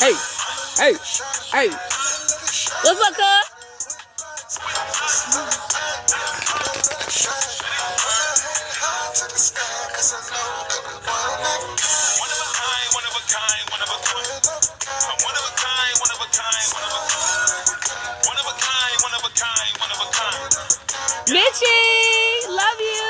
Hey, hey, hey. What's up, cuz? Mitchie, love you.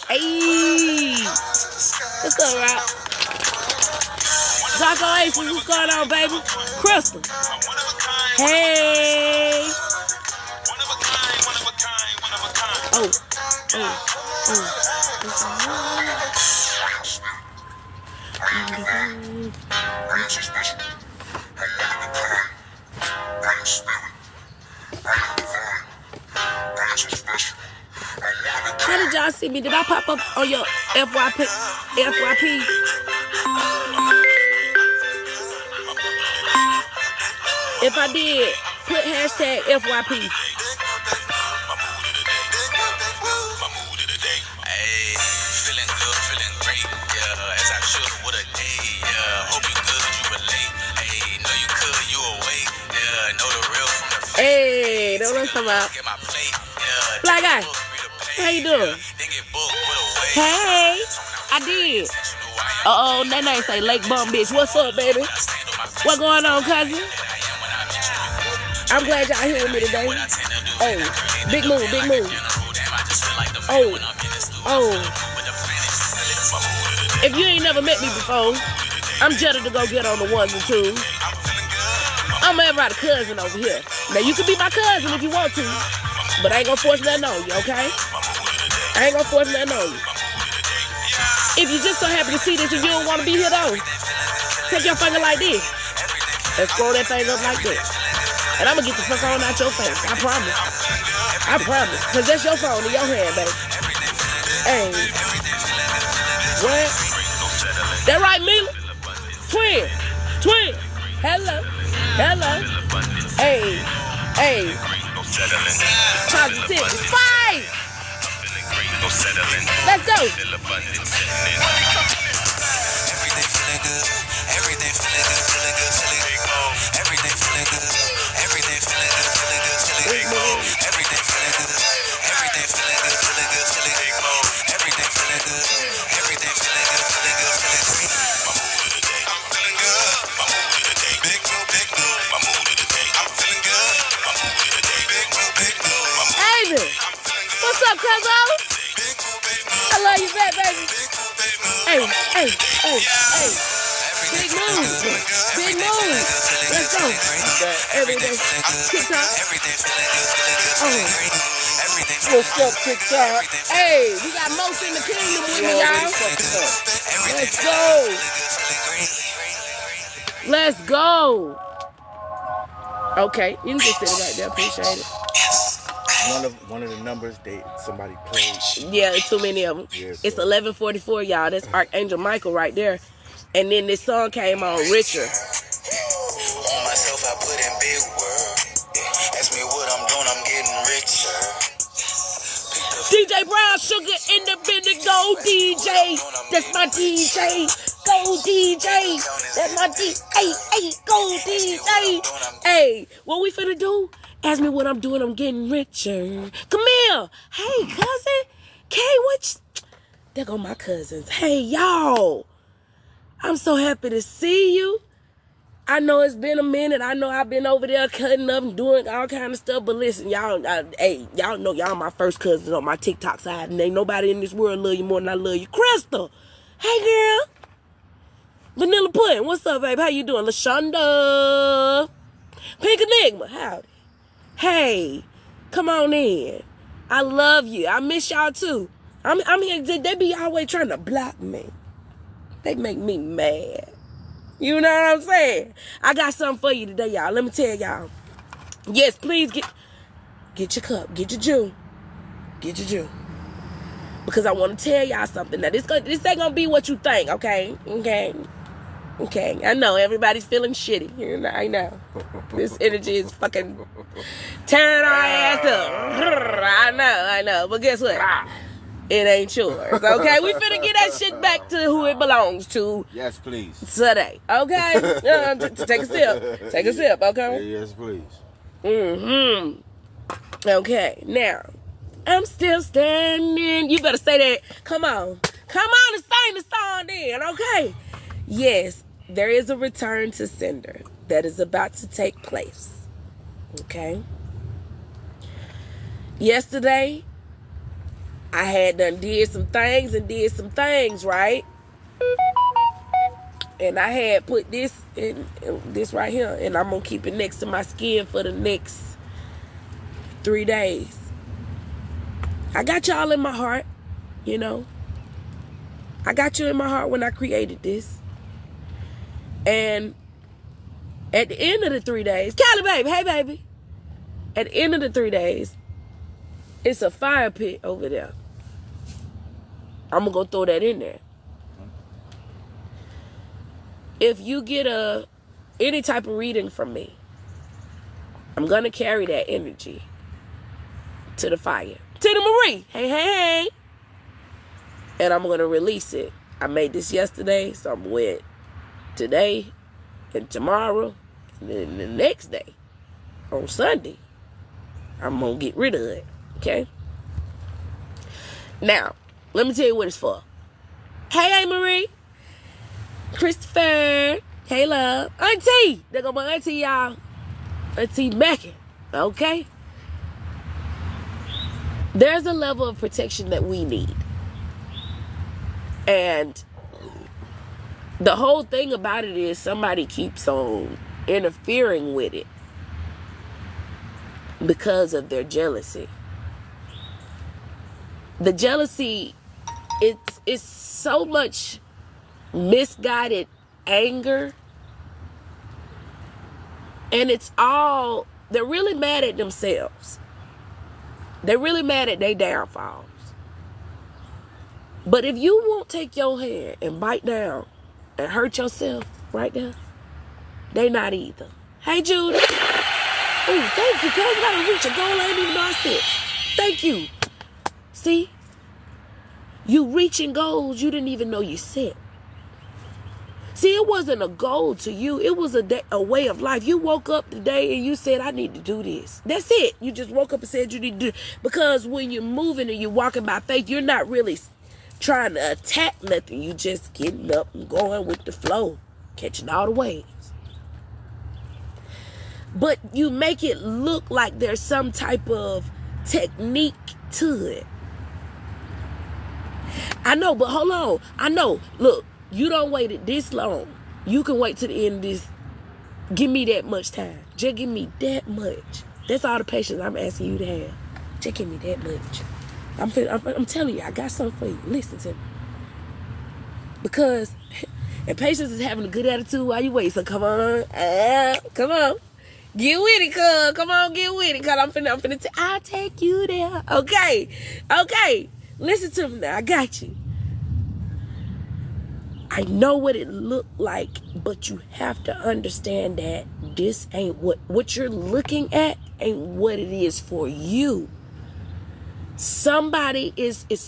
Hey, what's up, Rob? Taco Aces, what's going on, baby? Crystal. Hey. Oh. How did y'all see me? Did I pop up on your FYP? If I did, put hashtag FYP. Hey, feeling good, feeling great. Yeah, as I should with a day. Yeah, hope you good, you relate. Hey, know you could, you awake. Yeah, know the real from the fake. Hey, don't know something about. Get my plate. Yeah, Black guy, how you doing? Hey, I did. That name say Lake Bum bitch. What's up, baby? What going on, cousin? I'm glad y'all here with me today. Oh, big move, big move. Oh. If you ain't never met me before, I'm Jetta to go get on the ones and twos. I'm everybody's cousin over here. Now, you can be my cousin if you want to, but I ain't gonna force nothing on you, okay? I ain't gonna force nothing on you. If you just so happy to see this and you don't want to be here though, take your finger like this and scroll that thing up like that. And I'm gonna get the fuck on out your face. I promise. I promise. Cause that's your phone in your hand, baby. Hey. What? That right, Mila? Twin. Hello. Hey. Positivity. Spice! Let's go. Everything feeling good. Everything feeling good. Feeling good. Everything feeling good. Everything feeling good. Feeling good. Everything feeling good. Everything feeling good. Feeling good. Everything feeling good. Everything feeling good. Feeling good. My mood of the day. I'm feeling good. My mood of the day. Big move. My mood of the day. I'm feeling good. My mood of the day. Big move. Hey, what's up, cuzzo? I love you back, baby. Hey. Big move. Let's go. Every day. TikTok. Everything What's feeling up, good. TikTok? Hey, we got most in the kingdom with me, y'all. Everything Let's go. Let's go. Okay, you can just sit it right there. Appreciate it. One of the numbers somebody played. Yeah, too many of them. Yes, It's sir. 11:44, y'all. That's Archangel Michael right there. And then this song came on, Richer. On myself, I put in big work. Ask me what I'm doing, I'm getting richer. DJ Brown Sugar Independent Go DJ. That's my DJ. Go DJ. That's my DJ. Hey, go DJ. Hey, what we finna do? Ask me what I'm doing, I'm getting richer. Come here. Hey, cousin. Kay, there go my cousins. Hey, y'all. I'm so happy to see you. I know it's been a minute. I know I've been over there cutting up and doing all kind of stuff. But listen, y'all, y'all know y'all my first cousins on my TikTok side. And ain't nobody in this world love you more than I love you. Crystal. Hey, girl. Vanilla Pudding. What's up, babe? How you doing? LaShonda. Pink Enigma. Howdy. Hey, come on in. I love you. I miss y'all, too. I'm here. They be always trying to block me. They make me mad. You know what I'm saying? I got something for you today, y'all. Let me tell y'all. Yes, please get your cup. Get your Jew. Get your Jew. Because I want to tell y'all something. Now, this ain't going to be what you think, okay? Okay. I know everybody's feeling shitty. You know, I know. This energy is fucking tearing our ass up. I know. But guess what? It ain't yours, okay? We finna get that shit back to who it belongs to. Yes, please. Today, okay? Take a sip. Take a sip, okay? Yes, please. Mm-hmm. Okay, now, I'm still standing. You better say that. Come on and sing the song then, okay? Yes, there is a return to sender that is about to take place, okay? Yesterday, I had did some things, right? And I had put this in this right here, and I'm gonna keep it next to my skin for the next 3 days. I got y'all in my heart, you know. I got you in my heart when I created this. And at the end of the 3 days, Callie, baby, hey, baby. At the end of the 3 days, it's a fire pit over there. I'm going to go throw that in there. If you get any type of reading from me, I'm going to carry that energy to the fire. Tina Marie, hey. And I'm going to release it. I made this yesterday, so I'm with today and tomorrow. And then the next day, on Sunday, I'm going to get rid of it. Okay? Now, let me tell you what it's for. Hey, Marie. Christopher. Hey, love. Auntie. There go my auntie, y'all. Auntie Mackin. Okay? There's a level of protection that we need. And the whole thing about it is somebody keeps on interfering with it because of their jealousy. The jealousy, it's so much misguided anger. And they're really mad at themselves. They're really mad at their downfalls. But if you won't take your hand and bite down and hurt yourself right there, they not either. Hey, Judy. Oh, thank you, cuz. I gotta reach a goal I didn't even know I said. Thank you. See? You reaching goals you didn't even know you set. See, it wasn't a goal to you. It was a way of life. You woke up today and you said, I need to do this. That's it. You just woke up and said you need to do it. Because when you're moving and you're walking by faith, you're not really trying to attack nothing. You just getting up and going with the flow, catching all the waves. But you make it look like there's some type of technique to it. I know, but hold on. I know. Look, you don't wait it this long. You can wait to the end of this. Give me that much time. Just give me that much. That's all the patience I'm asking you to have. Just give me that much. I'm telling you, I got something for you. Listen to me. Because, and Patience is having a good attitude while you wait. So come on. Come on. Get with it, cuz. Come on, get with it. Cuz I'm finna I'll take you there. Okay. Okay. Listen to me now. I got you. I know what it looked like, but you have to understand that this ain't what you're looking at ain't what it is for you. It's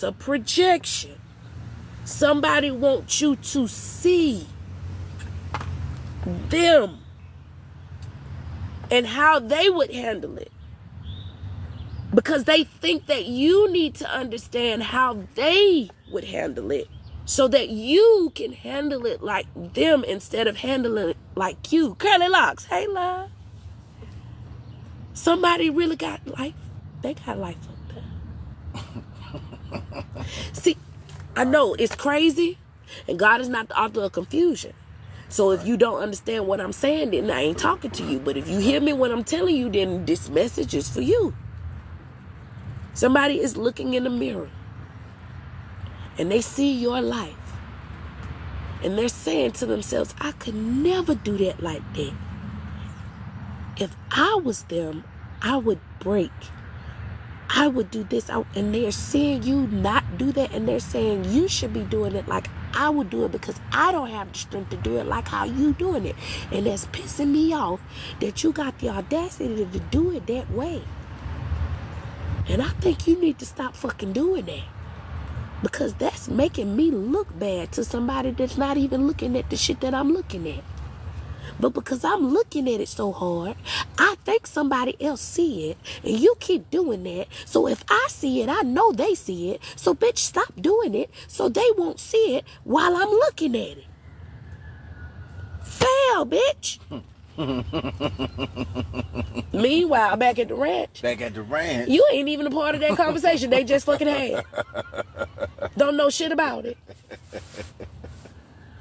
a projection. Somebody wants you to see them and how they would handle it. Because they think that you need to understand how they would handle it so that you can handle it like them instead of handling it like you. Curly Locks, hey love. Somebody really got life. They got life up there. See, I know it's crazy, and God is not the author of confusion. So if you don't understand what I'm saying, then I ain't talking to you. But if you hear me when I'm telling you, then this message is for you. Somebody is looking in the mirror, and they see your life, and they're saying to themselves, I could never do that like that. If I was them, I would break. I would do this. And they're seeing you not do that, and they're saying you should be doing it like I would do it because I don't have the strength to do it like how you doing it. And that's pissing me off that you got the audacity to do it that way. And I think you need to stop fucking doing that. Because that's making me look bad to somebody that's not even looking at the shit that I'm looking at. But because I'm looking at it so hard, I think somebody else see it, and you keep doing that. So if I see it, I know they see it. So bitch, stop doing it so they won't see it while I'm looking at it. Fail, bitch. Meanwhile, back at the ranch. You ain't even a part of that conversation they just fucking had. Don't know shit about it.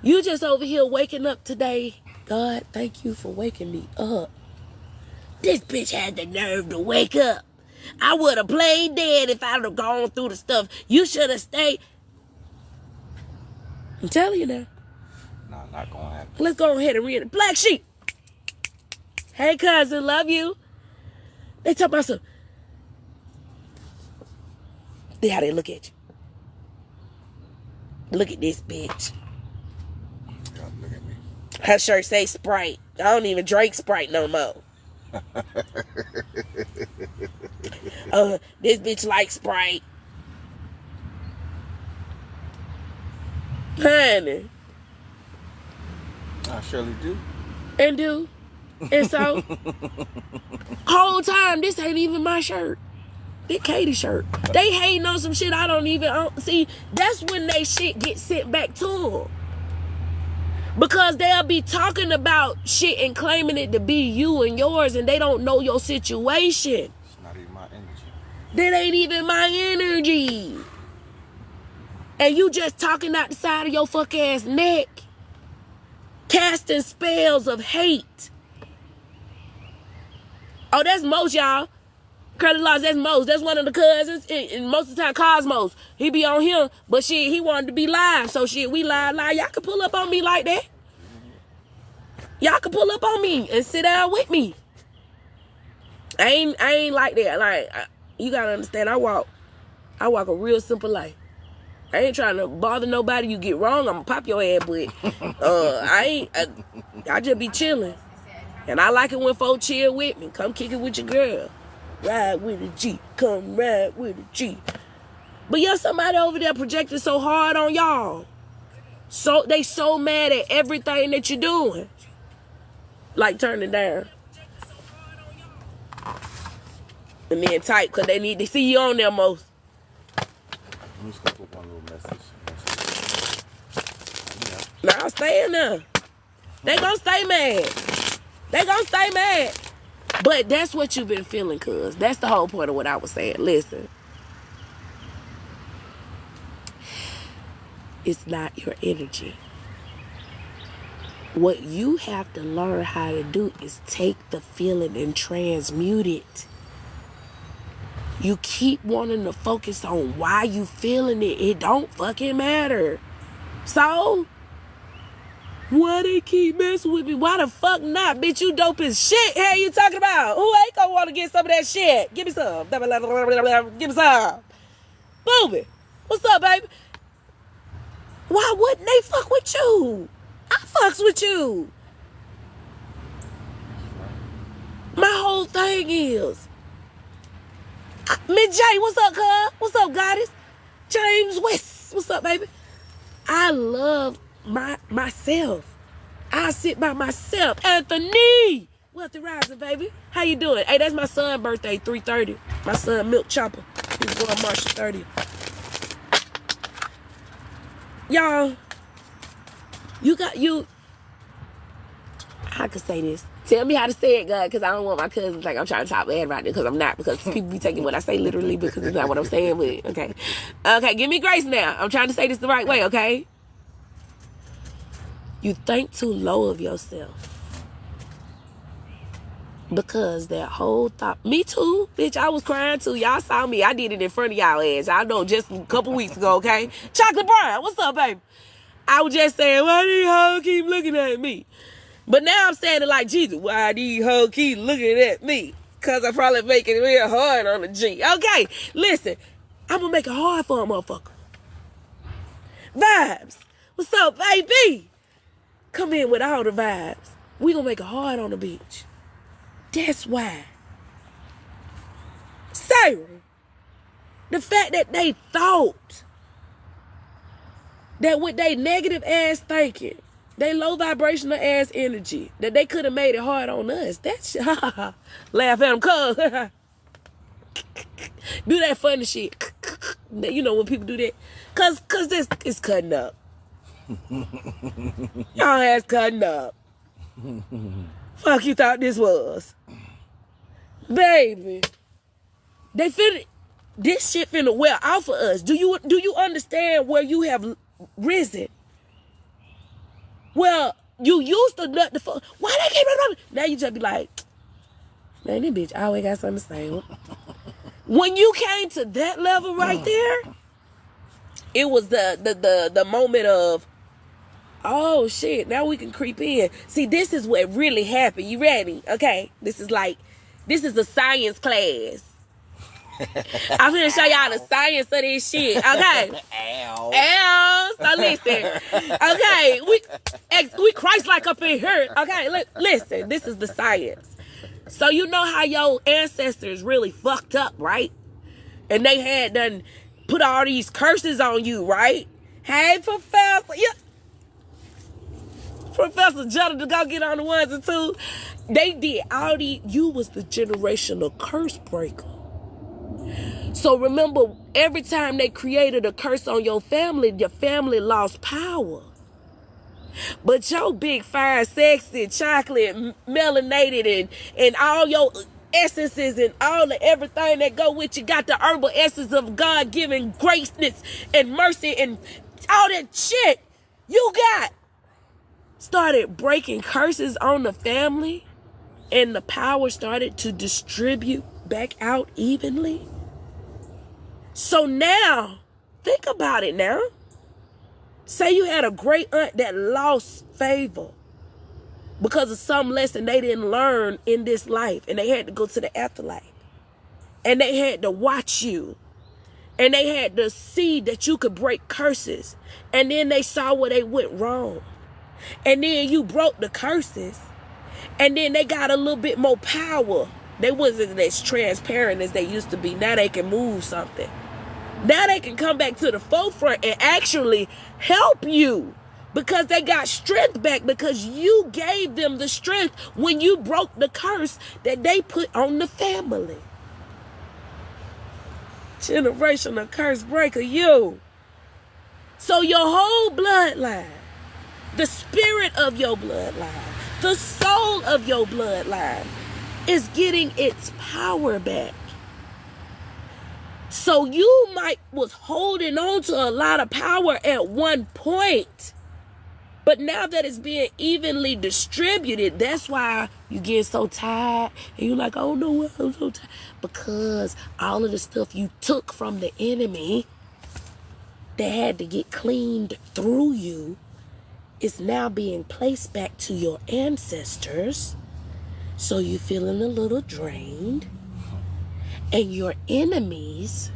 You just over here waking up today. God, thank you for waking me up. This bitch had the nerve to wake up. I would have played dead if I'd have gone through the stuff. You should have stayed. I'm telling you now. No, not gonna happen. Let's go ahead and read it. Black Sheep. Hey, cousin, love you. They talk about some. See how they look at you. Look at this bitch. Look at me. Her shirt say Sprite. I don't even drink Sprite no more. This bitch likes Sprite. Honey. I surely do. And do. And so, whole time, this ain't even my shirt. This Katie's shirt. They hating on some shit I don't even see. That's when they shit get sent back to them. Because they'll be talking about shit and claiming it to be you and yours, and they don't know your situation. It's not even my energy. That ain't even my energy. And you just talking out the side of your fuck ass neck. Casting spells of hate. Oh, that's Mos, y'all. Curly Laws, that's Mos. That's one of the cousins. And most of the time, Cosmos. He be on here, but shit, he wanted to be live. So shit, we live. Y'all can pull up on me like that. Y'all can pull up on me and sit down with me. I ain't like that. Like, you gotta understand, I walk a real simple life. I ain't trying to bother nobody. You get wrong, I'ma pop your ass, but I just be chilling. And I like it when folks chill with me. Come kick it with your girl. Ride with a G. Come ride with a G. But yeah, somebody over there projecting so hard on y'all. So they so mad at everything that you're doing. Like turning down. And then type, because they need to see you on there most. I'm just gonna put one little message. Nah, stay in there. They gonna stay mad. They gonna stay mad. But that's what you've been feeling, cuz. That's the whole point of what I was saying. Listen. It's not your energy. What you have to learn how to do is take the feeling and transmute it. You keep wanting to focus on why you feeling it. It don't fucking matter. So, why they keep messing with me? Why the fuck not? Bitch, you dope as shit. Hey, you talking about? Who ain't gonna want to get some of that shit? Give me some. Give me some. Booby. What's up, baby? Why wouldn't they fuck with you? I fucks with you. My whole thing is, Miss J, what's up, cuz? What's up, goddess? James West, what's up, baby? I love myself. I sit by myself. Anthony, wealthy rising, baby. How you doing? Hey, that's my son's birthday, 3:30. My son, Milk Chopper. He was born March 30th. Y'all, I could say this. Tell me how to say it, God, because I don't want my cousins to think I'm trying to talk bad right now, because I'm not, because people be taking what I say literally because it's not what I'm saying, but okay. Okay, give me grace now. I'm trying to say this the right way, okay? You think too low of yourself. Because that whole thought, me too, bitch, I was crying too. Y'all saw me. I did it in front of y'all ass. I know just a couple weeks ago, okay? Chocolate Brown, what's up, baby? I was just saying, why these hoes keep looking at me? But now I'm saying it like Jesus. Why these hoes keep looking at me? Because I probably making it real hard on the G. Okay, listen. I'm going to make it hard for a motherfucker. Vibes. What's up, baby? Come in with all the vibes. We going to make it hard on the beach. That's why. Sarah, the fact that they thought that with their negative ass thinking, they low vibrational ass energy, that they could have made it hard on us. That's laugh at them, cuz. Do that funny shit. You know when people do that? Cause this is cutting up. Y'all ass cutting up. Fuck you thought this was. Baby. This shit finna wear out for us. Do you understand where you have risen? Well, you used to nut the fuck. Why they keep running? Now you just be like, man, this bitch always got something to say. When you came to that level right there, it was the moment of, oh shit, now we can creep in. See, this is what really happened. You ready? Okay. This is a science class. I'm gonna show y'all the science of this shit. Okay. Ow. So listen. Okay. We Christ-like up in here. Okay. Listen. This is the science. So you know how your ancestors really fucked up, right? And they had done put all these curses on you, right? Hey, Professor. Yeah. Professor Jetta to go get on the ones and twos. They did all these. You was the generational curse breaker. So remember, every time they created a curse on your family lost power. But your big, fine, sexy, chocolate, melanated, and all your essences and all the everything that go with you, got the herbal essence of God-given graceness and mercy and all that shit you got. Started breaking curses on the family, and the power started to distribute back out evenly. So now, think about it now. Say you had a great aunt that lost favor because of some lesson they didn't learn in this life, and they had to go to the afterlife. And they had to watch you. And they had to see that you could break curses. And then they saw where they went wrong. And then you broke the curses. And then they got a little bit more power. They wasn't as transparent as they used to be. Now they can move something. Now they can come back to the forefront and actually help you because they got strength back because you gave them the strength when you broke the curse that they put on the family. Generational curse breaker, you. So your whole bloodline, the spirit of your bloodline, the soul of your bloodline is getting its power back. So you was holding on to a lot of power at one point. But now that it's being evenly distributed, that's why you get so tired. And you're like, oh no, I'm so tired. Because all of the stuff you took from the enemy that had to get cleaned through you is now being placed back to your ancestors. So you're feeling a little drained. And your enemies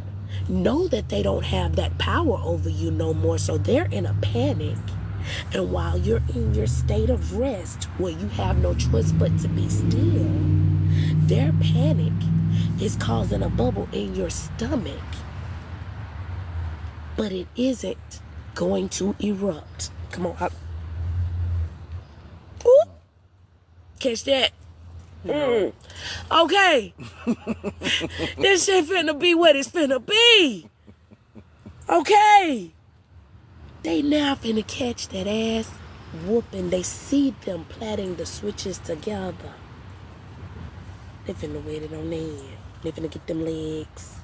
know that they don't have that power over you no more. So they're in a panic. And while you're in your state of rest, where you have no choice but to be still, their panic is causing a bubble in your stomach. But it isn't going to erupt. Come on, up. Ooh. Catch that. Okay. This shit finna be what it's finna be. Okay. They now finna catch that ass whooping. They see them plaiting the switches together. They finna wet it on their end. They finna get them legs.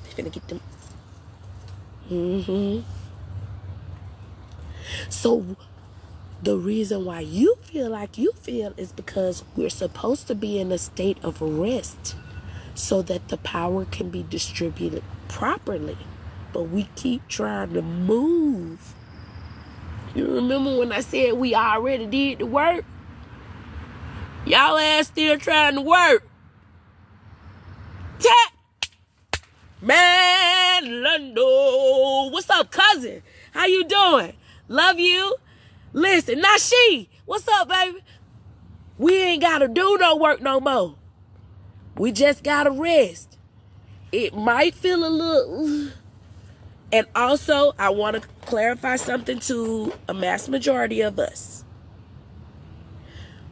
They finna get them. So the reason why you feel like you feel is because we're supposed to be in a state of rest so that the power can be distributed properly. But we keep trying to move. You remember when I said we already did the work? Y'all ass still trying to work. Tap! Man, Lundo. What's up, cousin? How you doing? Love you. Listen, Nashi, what's up, baby? We ain't gotta do no work no more. We just gotta rest. It might feel a little... And also, I want to clarify something to a mass majority of us.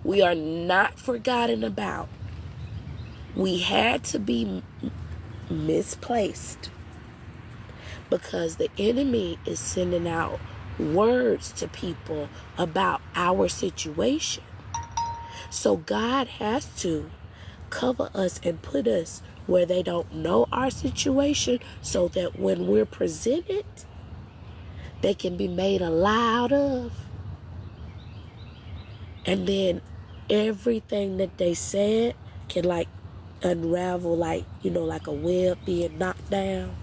We are not forgotten about. We had to be misplaced because the enemy is sending out words to people about our situation. So God has to cover us and put us where they don't know our situation, so that when we're presented, they can be made a lie out of. And then everything that they said can like unravel, like, you know, like a web being knocked down.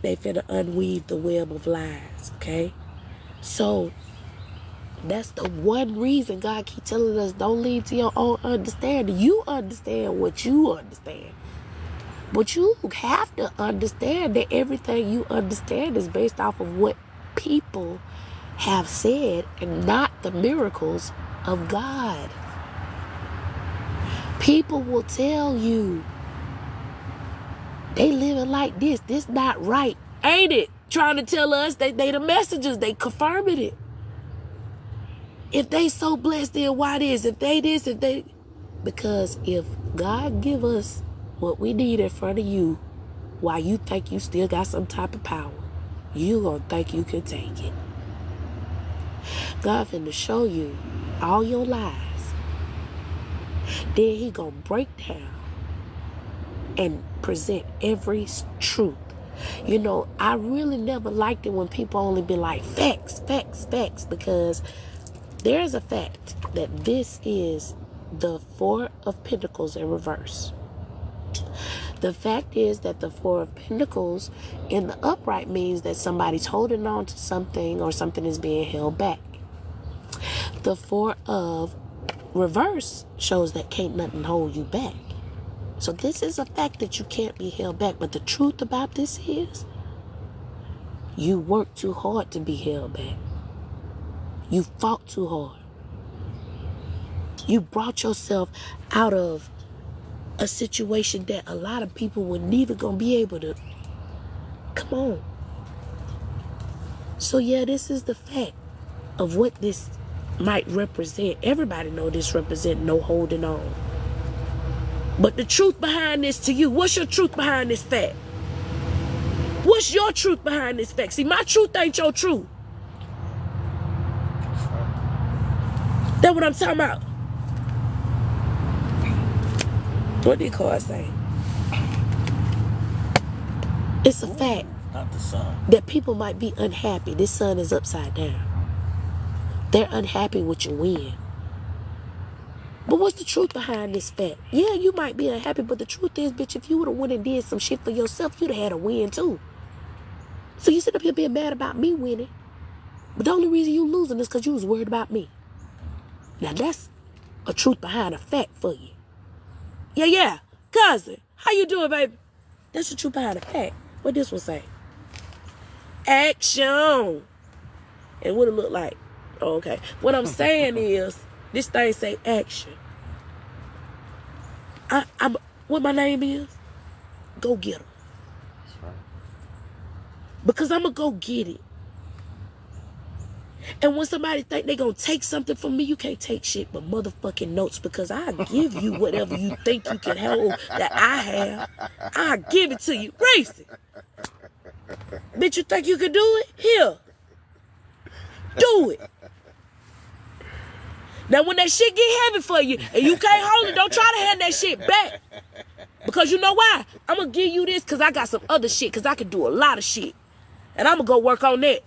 They finna unweave the web of lies, okay? So that's the one reason God keep telling us, don't lean to your own understanding. You understand what you understand. But you have to understand that everything you understand is based off of what people have said and not the miracles of God. People will tell you, they living like this not right. Ain't it? Trying to tell us that they the messengers, they confirming it. If they so blessed, then why this? If they this, if they... Because if God give us what we need in front of you, while you think you still got some type of power, you gonna think you can take it. God finna show you all your lies. Then he gonna break down and present every truth. You know, I really never liked it when people only be like, facts, facts, facts, because there's a fact that this is the Four of Pentacles in reverse. The fact is that the Four of Pentacles in the upright means that somebody's holding on to something or something is being held back. The Four of Reverse shows that can't nothing hold you back. So this is a fact that you can't be held back. But the truth about this is, you worked too hard to be held back. You fought too hard. You brought yourself out of a situation that a lot of people were never going to be able to. Come on. So yeah, this is the fact of what this might represent. Everybody know this represent no holding on. But the truth behind this to you, what's your truth behind this fact? What's your truth behind this fact? See, my truth ain't your truth. That's what I'm talking about. What did card say? It's a fact. Not the sun. That people might be unhappy. This sun is upside down. They're unhappy with your win. But what's the truth behind this fact? Yeah, you might be unhappy, but the truth is, bitch, if you would have went and did some shit for yourself, you'd have had a win too. So you sit up here being mad about me winning, but the only reason you losing is because you was worried about me. Now that's a truth behind a fact for you. Yeah, cousin, how you doing, baby? That's the truth behind a fact. What this one say? Action. And what it look like? Oh, okay. What I'm saying is, this thing say action. I'm what my name is? Go get her. That's right. Because I'm going to go get it. And when somebody think they going to take something from me, you can't take shit but motherfucking notes, because I give you whatever you think you can hold that I have. I give it to you. Race it. Bitch, you think you can do it? Here. Do it. Now, when that shit get heavy for you and you can't hold it, don't try to hand that shit back. Because you know why? I'm going to give you this because I got some other shit, because I can do a lot of shit. And I'm going to go work on that.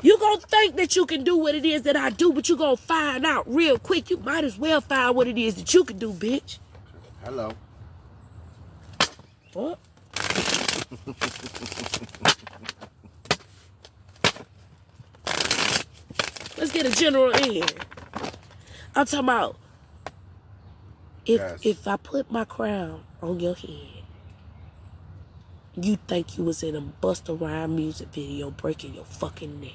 You going to think that you can do what it is that I do, but you going to find out real quick. You might as well find what it is that you can do, bitch. Hello. What? Let's get a general in. I'm talking about if I put my crown on your head, you think you was in a Busta Rhymes music video breaking your fucking neck.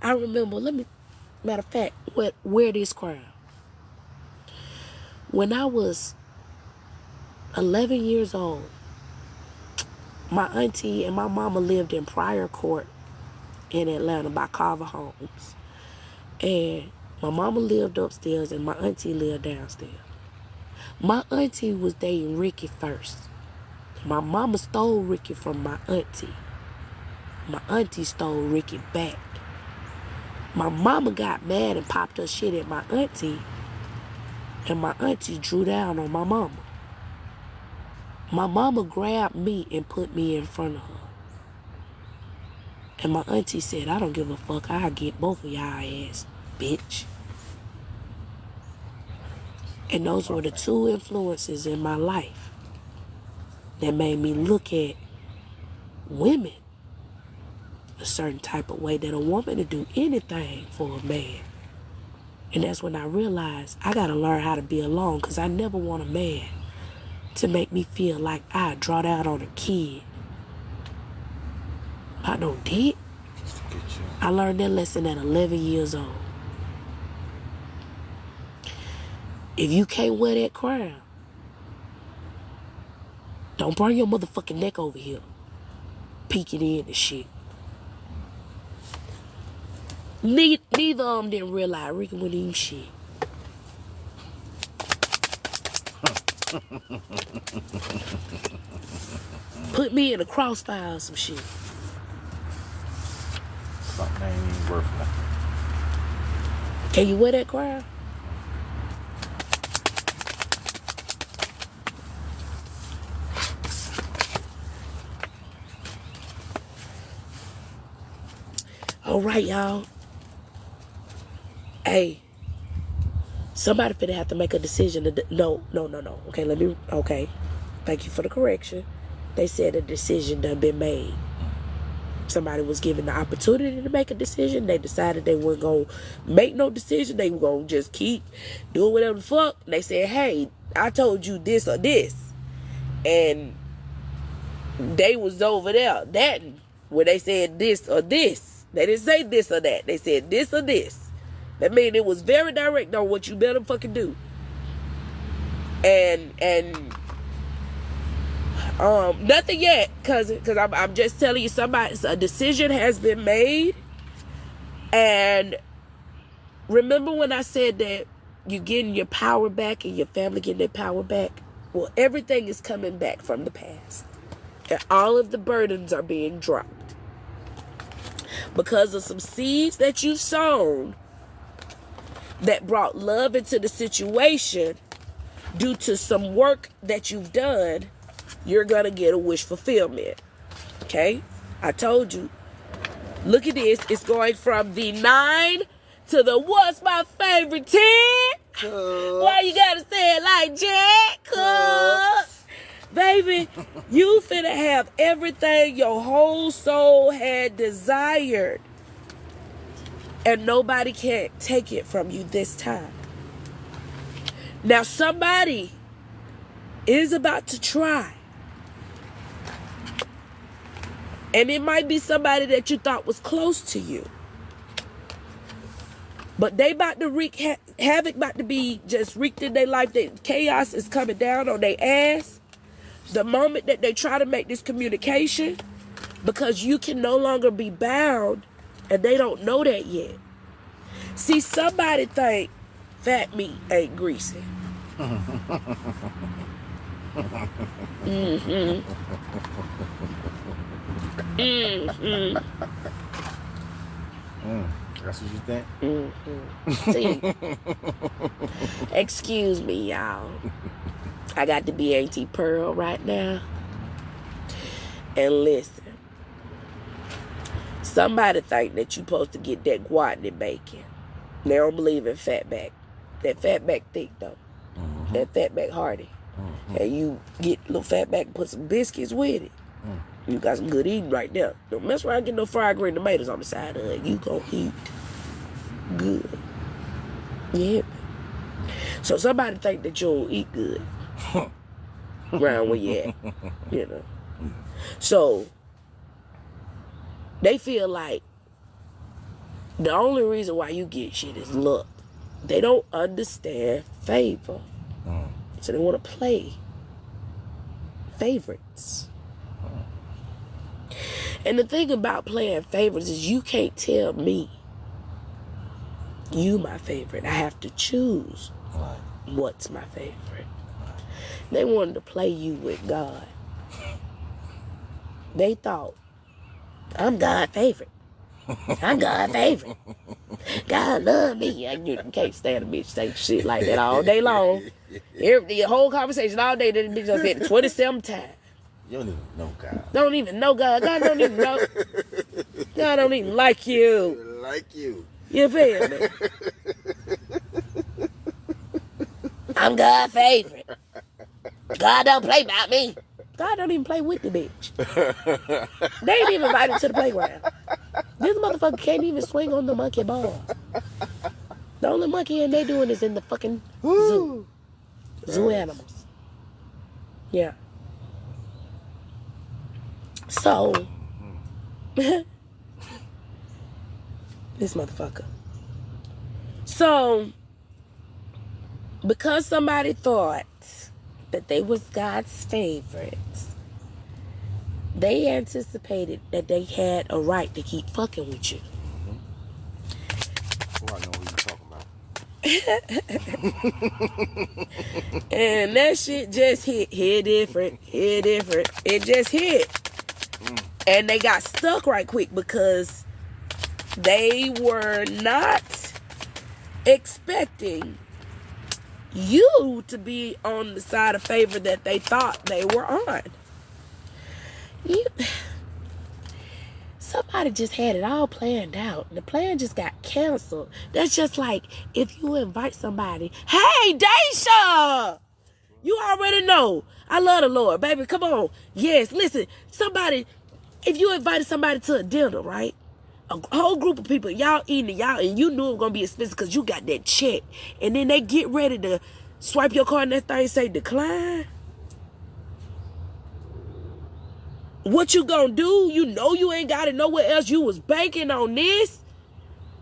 I remember, matter of fact, wear this crown. When I was 11 years old, my auntie and my mama lived in Pryor Court in Atlanta by Carver Homes. And my mama lived upstairs and my auntie lived downstairs. My auntie was dating Ricky first. My mama stole Ricky from my auntie. My auntie stole Ricky back. My mama got mad and popped her shit at my auntie. And my auntie drew down on my mama. My mama grabbed me and put me in front of her. And my auntie said, I don't give a fuck. I'll get both of y'all ass, bitch. And those were the two influences in my life that made me look at women a certain type of way, that a woman to do anything for a man. And that's when I realized I gotta learn how to be alone, because I never want a man to make me feel like I draw down on a kid. I no dick. I learned that lesson at 11 years old. If you can't wear that crown, don't bring your motherfucking neck over here peeking in and shit. Neither of them didn't realize Ricky wouldn't even shit. Put me in a crossfire or some shit. Something ain't even worth nothing. Can you wear that crown? All right, y'all. Hey, somebody finna have to make a decision. No. Okay. Thank you for the correction. They said a decision done been made. Somebody was given the opportunity to make a decision. They decided they weren't going to make no decision. They were going to just keep doing whatever the fuck. And they said, hey, I told you this or this. And they was over there. That where they said this or this. They didn't say this or that. They said this or this. That means it was very direct on what you better fucking do. And nothing yet, cause I'm just telling you, a decision has been made. And remember when I said that you getting your power back and your family getting their power back? Well, everything is coming back from the past, and all of the burdens are being dropped. because of some seeds that you've sown that brought love into the situation, due to some work that you've done, you're going to get a wish fulfillment. Okay? I told you. Look at this. It's going from the 9 to the what's my favorite 10? Why you got to say it like Jack? Baby, you finna have everything your whole soul had desired. And nobody can take it from you this time. Now somebody is about to try. And it might be somebody that you thought was close to you. But they about to wreak havoc, about to be just wreaked in their life. Chaos is coming down on their ass. The moment that they try to make this communication, because you can no longer be bound, and they don't know that yet. See, somebody think fat meat ain't greasy. That's what you think? See, excuse me, y'all. I got to be Auntie Pearl right now. And listen, somebody think that you supposed to get that guatni bacon. They don't believe in fatback. That fatback thick though. That fatback hearty. And you get a little fatback and put some biscuits with it. You got some good eating right there. Don't mess around and get no fried green tomatoes on the side of it. You gonna eat good. Yeah. So somebody think that you don't eat good around where you at. You know. So they feel like the only reason why you get shit is luck. They don't understand favor. So they want to play favorites. And the thing about playing favorites is you can't tell me you my favorite. I have to choose what's my favorite. They wanted to play you with God. They thought, I'm God's favorite. I'm God's favorite. God love me. You can't stand a bitch say shit like that all day long. The whole conversation all day, that bitch just said it 27 times. You don't even know God. Don't even know God. God don't even know. God don't even like you. Like you. You feel me? I'm God's favorite. God don't play about me. God don't even play with the bitch. They ain't even invited to the playground. This motherfucker can't even swing on the monkey ball. The only monkey and they doing is in the fucking zoo. Zoo animals. Yeah. So, this motherfucker. So, because somebody thought that they was God's favorites, they anticipated that they had a right to keep fucking with you. Oh, I know who you talking about. And that shit just hit different. It just hit. And they got stuck right quick because they were not expecting you to be on the side of favor that they thought they were on. Somebody just had it all planned out. The plan just got canceled. That's just like if you invite somebody, hey, Daisha! You already know. I love the Lord, baby. Come on. Yes, listen. Somebody, if you invited somebody to a dinner, right? A whole group of people, y'all eating, and you knew it was going to be expensive because you got that check. And then they get ready to swipe your card and that thing say decline. What you gonna do? You know you ain't got it nowhere else. You was banking on this.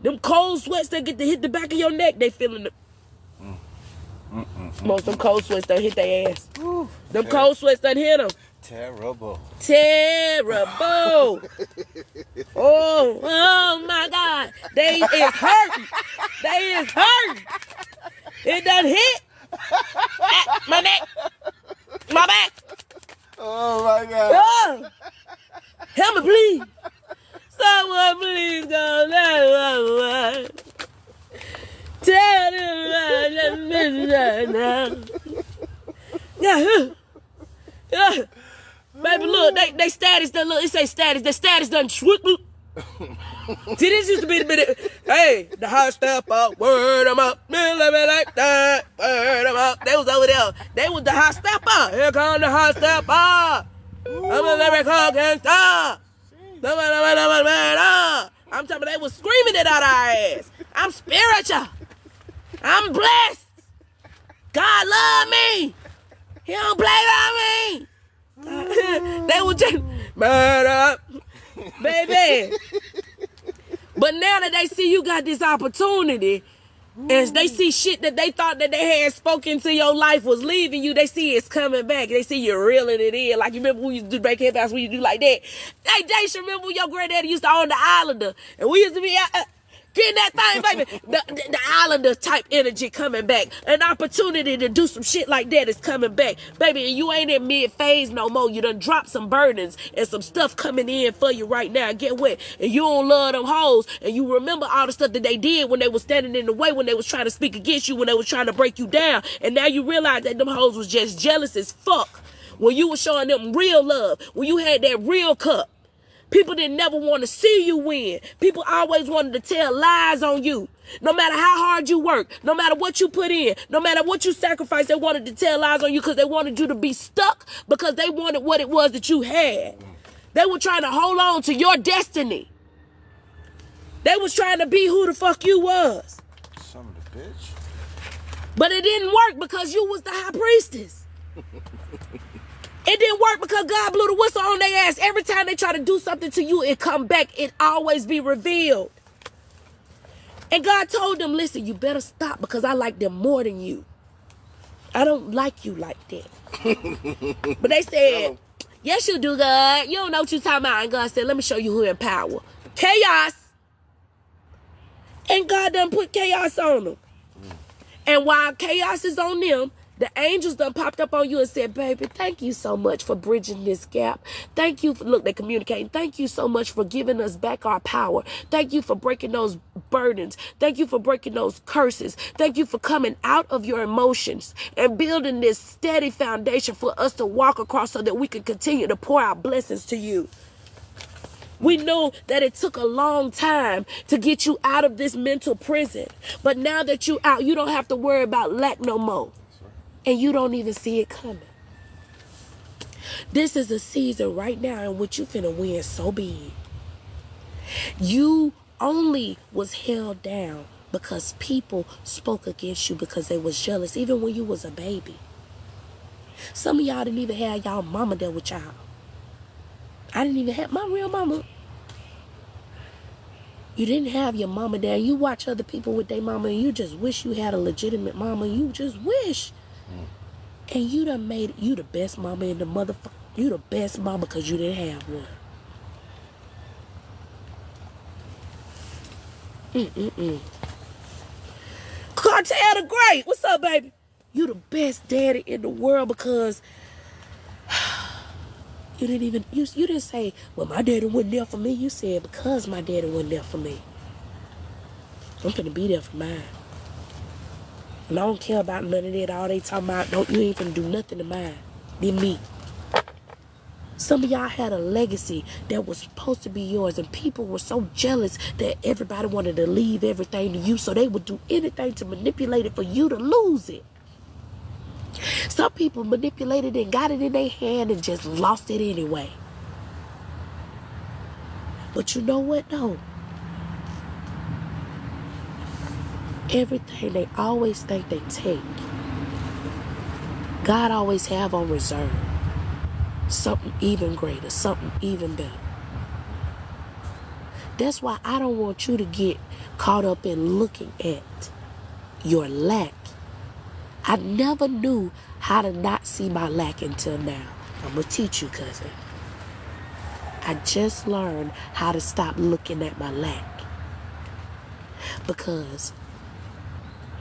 Them cold sweats that get to hit the back of your neck, they feeling it. Most of them cold sweats done hit their ass. Them cold sweats done hit them. Terrible. Oh my God. They is hurting. It done hit. My neck. My back. Oh my God. Oh. Help me, please. Someone please Yeah. Baby, look, they status done, look, it say status. The status done swoop. See, this used to be the bit of, hey, the hot step up, word them up, let me like that, word them up. They was over there. They was the hot step up. Here come the hot step up. I'm a lyrical gangster. I'm talking about they was screaming it out our ass. I'm spiritual. I'm blessed. God love me. He don't play on me. They was just murder, baby. But now that they see you got this opportunity, and they see shit that they thought that they had spoken to your life was leaving you, they see it's coming back. They see you reeling it in. Like, you remember when you used to do break head fast when you do like that? They should remember when your granddaddy used to own the Islander, and we used to be getting that thing, baby. The Islander type energy coming back. An opportunity to do some shit like that is coming back. Baby, and you ain't in mid-phase no more. You done dropped some burdens and some stuff coming in for you right now. Get what? And you don't love them hoes. And you remember all the stuff that they did when they was standing in the way, when they was trying to speak against you, when they was trying to break you down. And now you realize that them hoes was just jealous as fuck. When you was showing them real love. When you had that real cup. People didn't never want to see you win. People always wanted to tell lies on you. No matter how hard you work, no matter what you put in, no matter what you sacrificed, they wanted to tell lies on you because they wanted you to be stuck, because they wanted what it was that you had. They were trying to hold on to your destiny. They was trying to be who the fuck you was. Son of a bitch. But it didn't work because you was the high priestess. It didn't work because God blew the whistle on their ass. Every time they try to do something to you, it come back. It always be revealed. And God told them, listen, you better stop because I like them more than you. I don't like you like that. But they said, yes, you do, God. You don't know what you're talking about. And God said, let me show you who in power. Chaos. And God done put chaos on them. And while chaos is on them, the angels done popped up on you and said, baby, thank you so much for bridging this gap. Thank you for, look, they communicating. Thank you so much for giving us back our power. Thank you for breaking those burdens. Thank you for breaking those curses. Thank you for coming out of your emotions and building this steady foundation for us to walk across so that we can continue to pour out blessings to you. We know that it took a long time to get you out of this mental prison. But now that you out, you don't have to worry about lack no more. And you don't even see it coming. This is a season right now in which you finna win so big. You only was held down because people spoke against you because they was jealous, even when you was a baby. Some of y'all didn't even have y'all mama there with y'all. I didn't even have my real mama. You didn't have your mama there. You watch other people with their mama and you just wish you had a legitimate mama. You just wish. And you done made it. You the best mama in the motherfucker. You the best mama because you didn't have one. Cartel the Great. What's up, baby? You the best daddy in the world because you didn't even, you didn't say, well, my daddy wasn't there for me. You said, because my daddy wasn't there for me, I'm finna be there for mine. And I don't care about none of that. All they talking about, you ain't finna do nothing to mine. Then me. Some of y'all had a legacy that was supposed to be yours, and people were so jealous that everybody wanted to leave everything to you, so they would do anything to manipulate it for you to lose it. Some people manipulated it and got it in their hand and just lost it anyway. But you know what, though? Everything they always think they take, God always have on reserve something even greater, something even better. That's why I don't want you to get caught up in looking at your lack. I never knew how to not see my lack until now. I'm going to teach you, cousin. I just learned how to stop looking at my lack. Because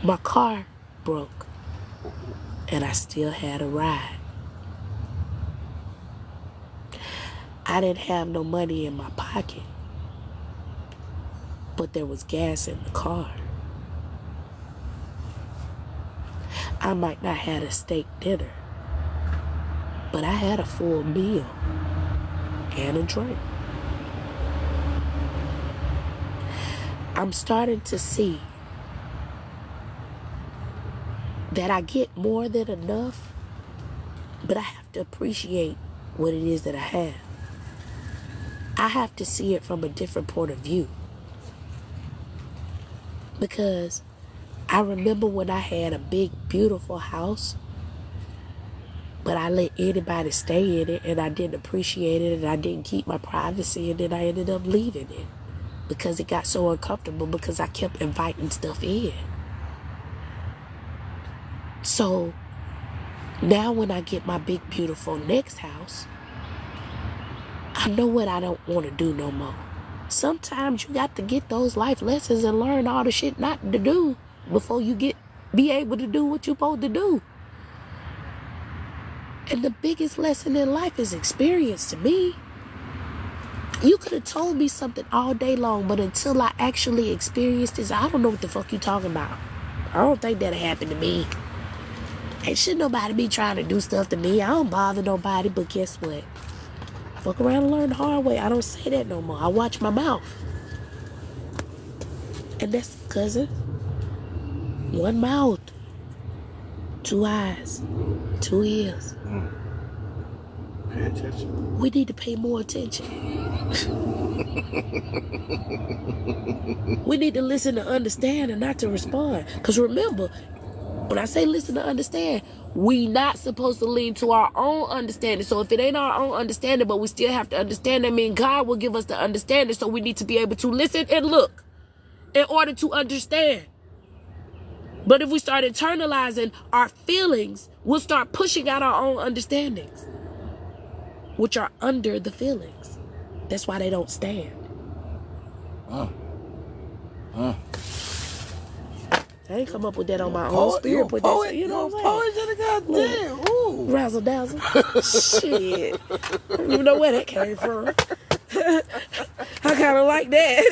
my car broke and I still had a ride. I didn't have no money in my pocket, but there was gas in the car. I might not have a steak dinner, but I had a full meal and a drink. I'm starting to see that I get more than enough, but I have to appreciate what it is that I have. I have to see it from a different point of view. Because I remember when I had a big, beautiful house, but I let anybody stay in it, and I didn't appreciate it, and I didn't keep my privacy, and then I ended up leaving it because it got so uncomfortable because I kept inviting stuff in. So now when I get my big, beautiful next house, I know what I don't want to do no more. Sometimes you got to get those life lessons and learn all the shit not to do before you be able to do what you're supposed to do. And the biggest lesson in life is experience to me. You could have told me something all day long, but until I actually experienced this, I don't know what the fuck you talking about. I don't think that'll happen to me. And should nobody be trying to do stuff to me. I don't bother nobody, but guess what? Fuck around and learn the hard way. I don't say that no more. I watch my mouth. And that's, cousin, one mouth, two eyes, two ears. Pay attention. We need to pay more attention. We need to listen to understand and not to respond. Because remember, when I say listen to understand, we not supposed to lean to our own understanding. So if it ain't our own understanding, but we still have to understand, that means God will give us the understanding. So we need to be able to listen and look in order to understand. But if we start internalizing our feelings, we'll start pushing out our own understandings, which are under the feelings. That's why they don't stand. I ain't come up with that on my own. Spirit put that, you know what I'm saying? Goddamn. Ooh. Razzle dazzle. Shit. I don't even know where that came from. I kind of like that.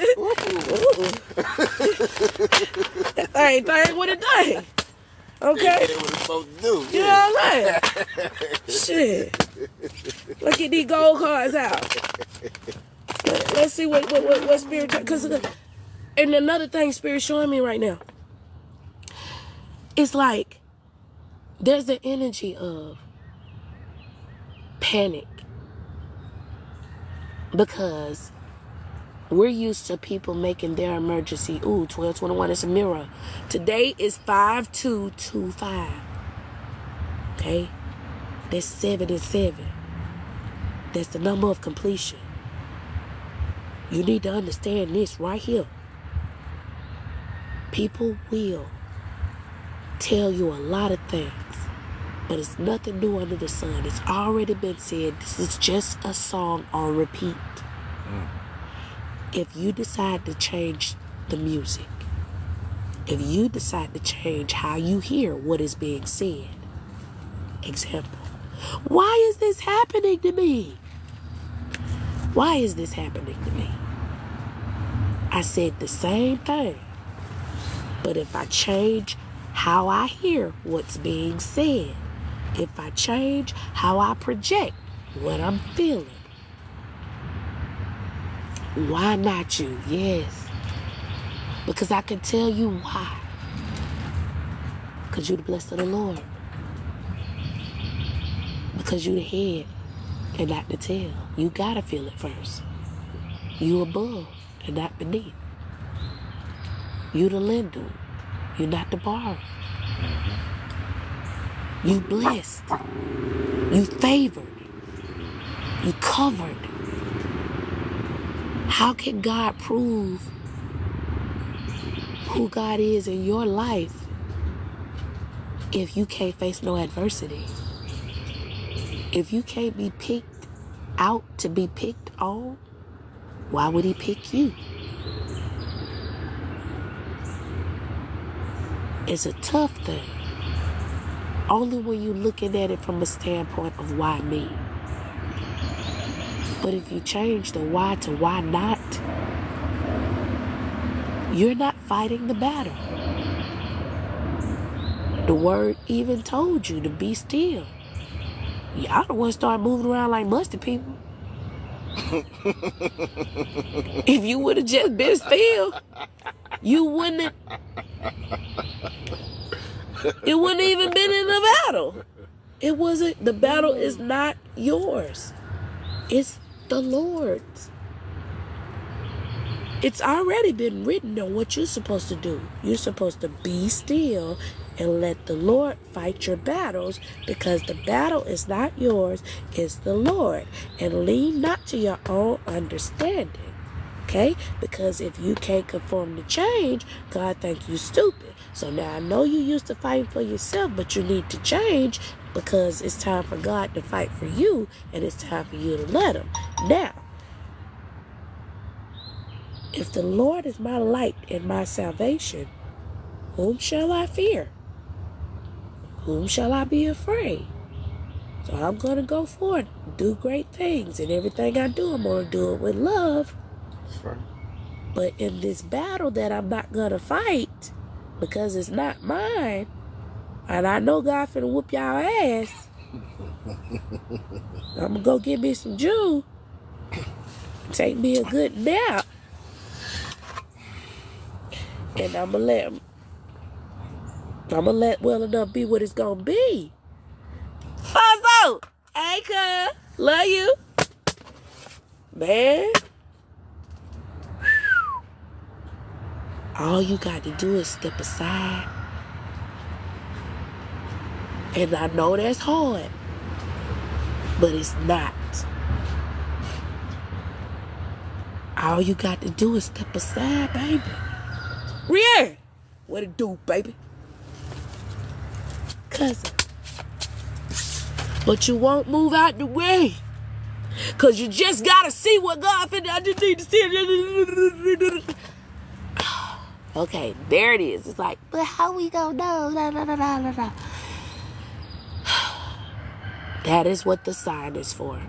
That ain't thing with a thing. Okay? That's what it's supposed to do. You know what I'm saying? Shit. Let's get these gold cards out. Let's see what Spirit... And another thing Spirit's showing me right now. It's like there's the energy of panic because we're used to people making their emergency. Ooh, 1221 is a mirror. Today is 5225. Okay? That's 7 and 7. That's the number of completion. You need to understand this right here. People will tell you a lot of things, but it's nothing new under the sun. It's already been said. This is just a song on repeat. If you decide to change the music, if you decide to change how you hear what is being said, example, why is this happening to me? Why is this happening to me? I said the same thing, but if I change how I hear what's being said, if I change how I project what I'm feeling, why not you? Yes. Because I can tell you why. Because you're the blessed of the Lord. Because you're the head and not the tail. You gotta feel it first. You above and not beneath. You the lender. You're not the borrower. You blessed. You favored. You covered. How can God prove who God is in your life if you can't face no adversity? If you can't be picked out to be picked on, why would he pick you? It's a tough thing. Only when you're looking at it from a standpoint of why me. But if you change the why to why not, you're not fighting the battle. The word even told you to be still. Y'all the ones start moving around like mustard people. If you would have just been still, you wouldn't have. It wouldn't even been in the battle. It wasn't. The battle is not yours. It's the Lord's. It's already been written on what you're supposed to do. You're supposed to be still and let the Lord fight your battles, because the battle is not yours, it's the Lord. And lean not to your own understanding. Okay? Because if you can't conform to change, God think you stupid. So now I know you used to fight for yourself, but you need to change, because it's time for God to fight for you, and it's time for you to let him. Now, if the Lord is my light and my salvation, whom shall I fear? Whom shall I be afraid? So I'm going to go forward, do great things, and everything I do, I'm going to do it with love. That's right. But in this battle that I'm not going to fight, because it's not mine, and I know God finna whoop y'all ass, I'm going to go get me some Jew, take me a good nap, and I'm going to let well enough be what it's going to be. Fazo! Hey, cuz. Love you. Man. All you got to do is step aside. And I know that's hard, but it's not. All you got to do is step aside, baby. Rier! What it do, baby? Cousin. But you won't move out the way, because you just got to see what God finna. I just need to see. Okay, there it is. It's like, but how we gonna know? La, la, la, la, la, la. That is what the sign is for.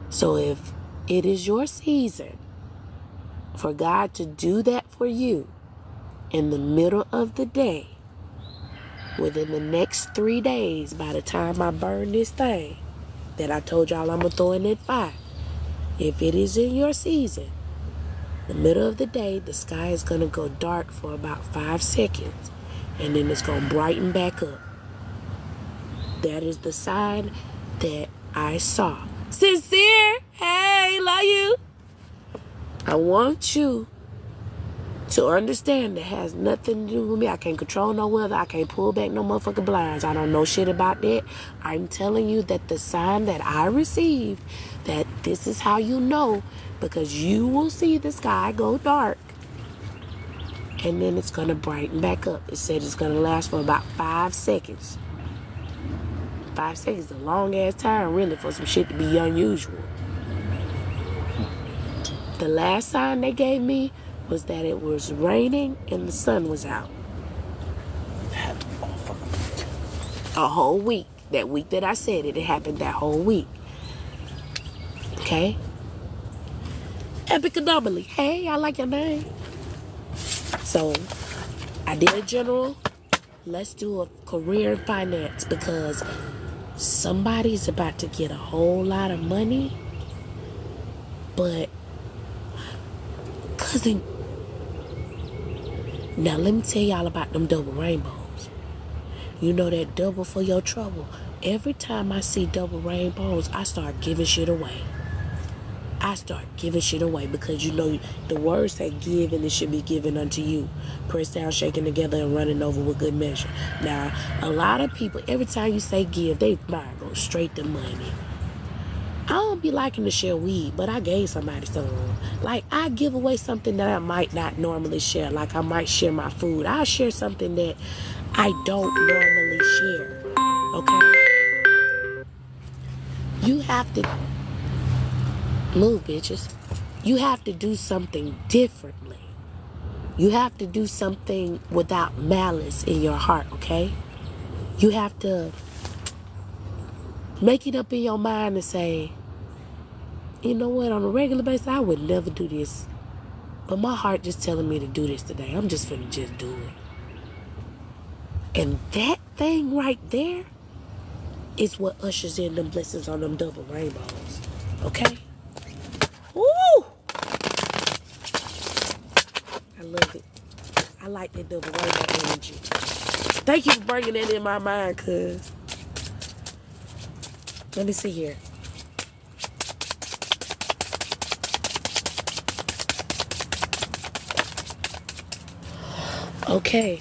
So if it is your season for God to do that for you in the middle of the day, within the next 3 days, by the time I burn this thing that I told y'all I'm going to throw in that fire, if it is in your season, the middle of the day, the sky is going to go dark for about 5 seconds, and then it's going to brighten back up. That is the sign that I saw. Sincere, hey, love you. I want you to understand that has nothing to do with me. I can't control no weather. I can't pull back no motherfucking blinds. I don't know shit about that. I'm telling you that the sign that I received, that this is how you know, because you will see the sky go dark, and then it's going to brighten back up. It said it's going to last for about 5 seconds. 5 seconds is a long ass time, really, for some shit to be unusual. The last sign they gave me was that it was raining and the sun was out. A whole week. That week that I said it, it happened that whole week. Okay? Epic anomaly. Hey, I like your name. So, I did a general. Let's do a career in finance, because somebody's about to get a whole lot of money, but cousin, now let me tell y'all about them double rainbows. You know that double for your trouble. Every time I see double rainbows, I start giving shit away. Because you know the words say give and it should be given unto you. Pressed down, shaken together, and running over with good measure. Now, a lot of people, every time you say give, they mind goes straight to money. I don't be liking to share weed, but I gave somebody some. Like, I give away something that I might not normally share. Like, I might share my food. I'll share something that I don't normally share. Okay? You have to move, bitches. You have to do something differently. You have to do something without malice in your heart, okay? You have to make it up in your mind and say, you know what, on a regular basis, I would never do this. But my heart just telling me to do this today. I'm just finna just do it. And that thing right there is what ushers in them blessings on them double rainbows. Okay? Woo! I love it. I like that double rainbow energy. Thank you for bringing that in my mind, cuz. Let me see here. Okay.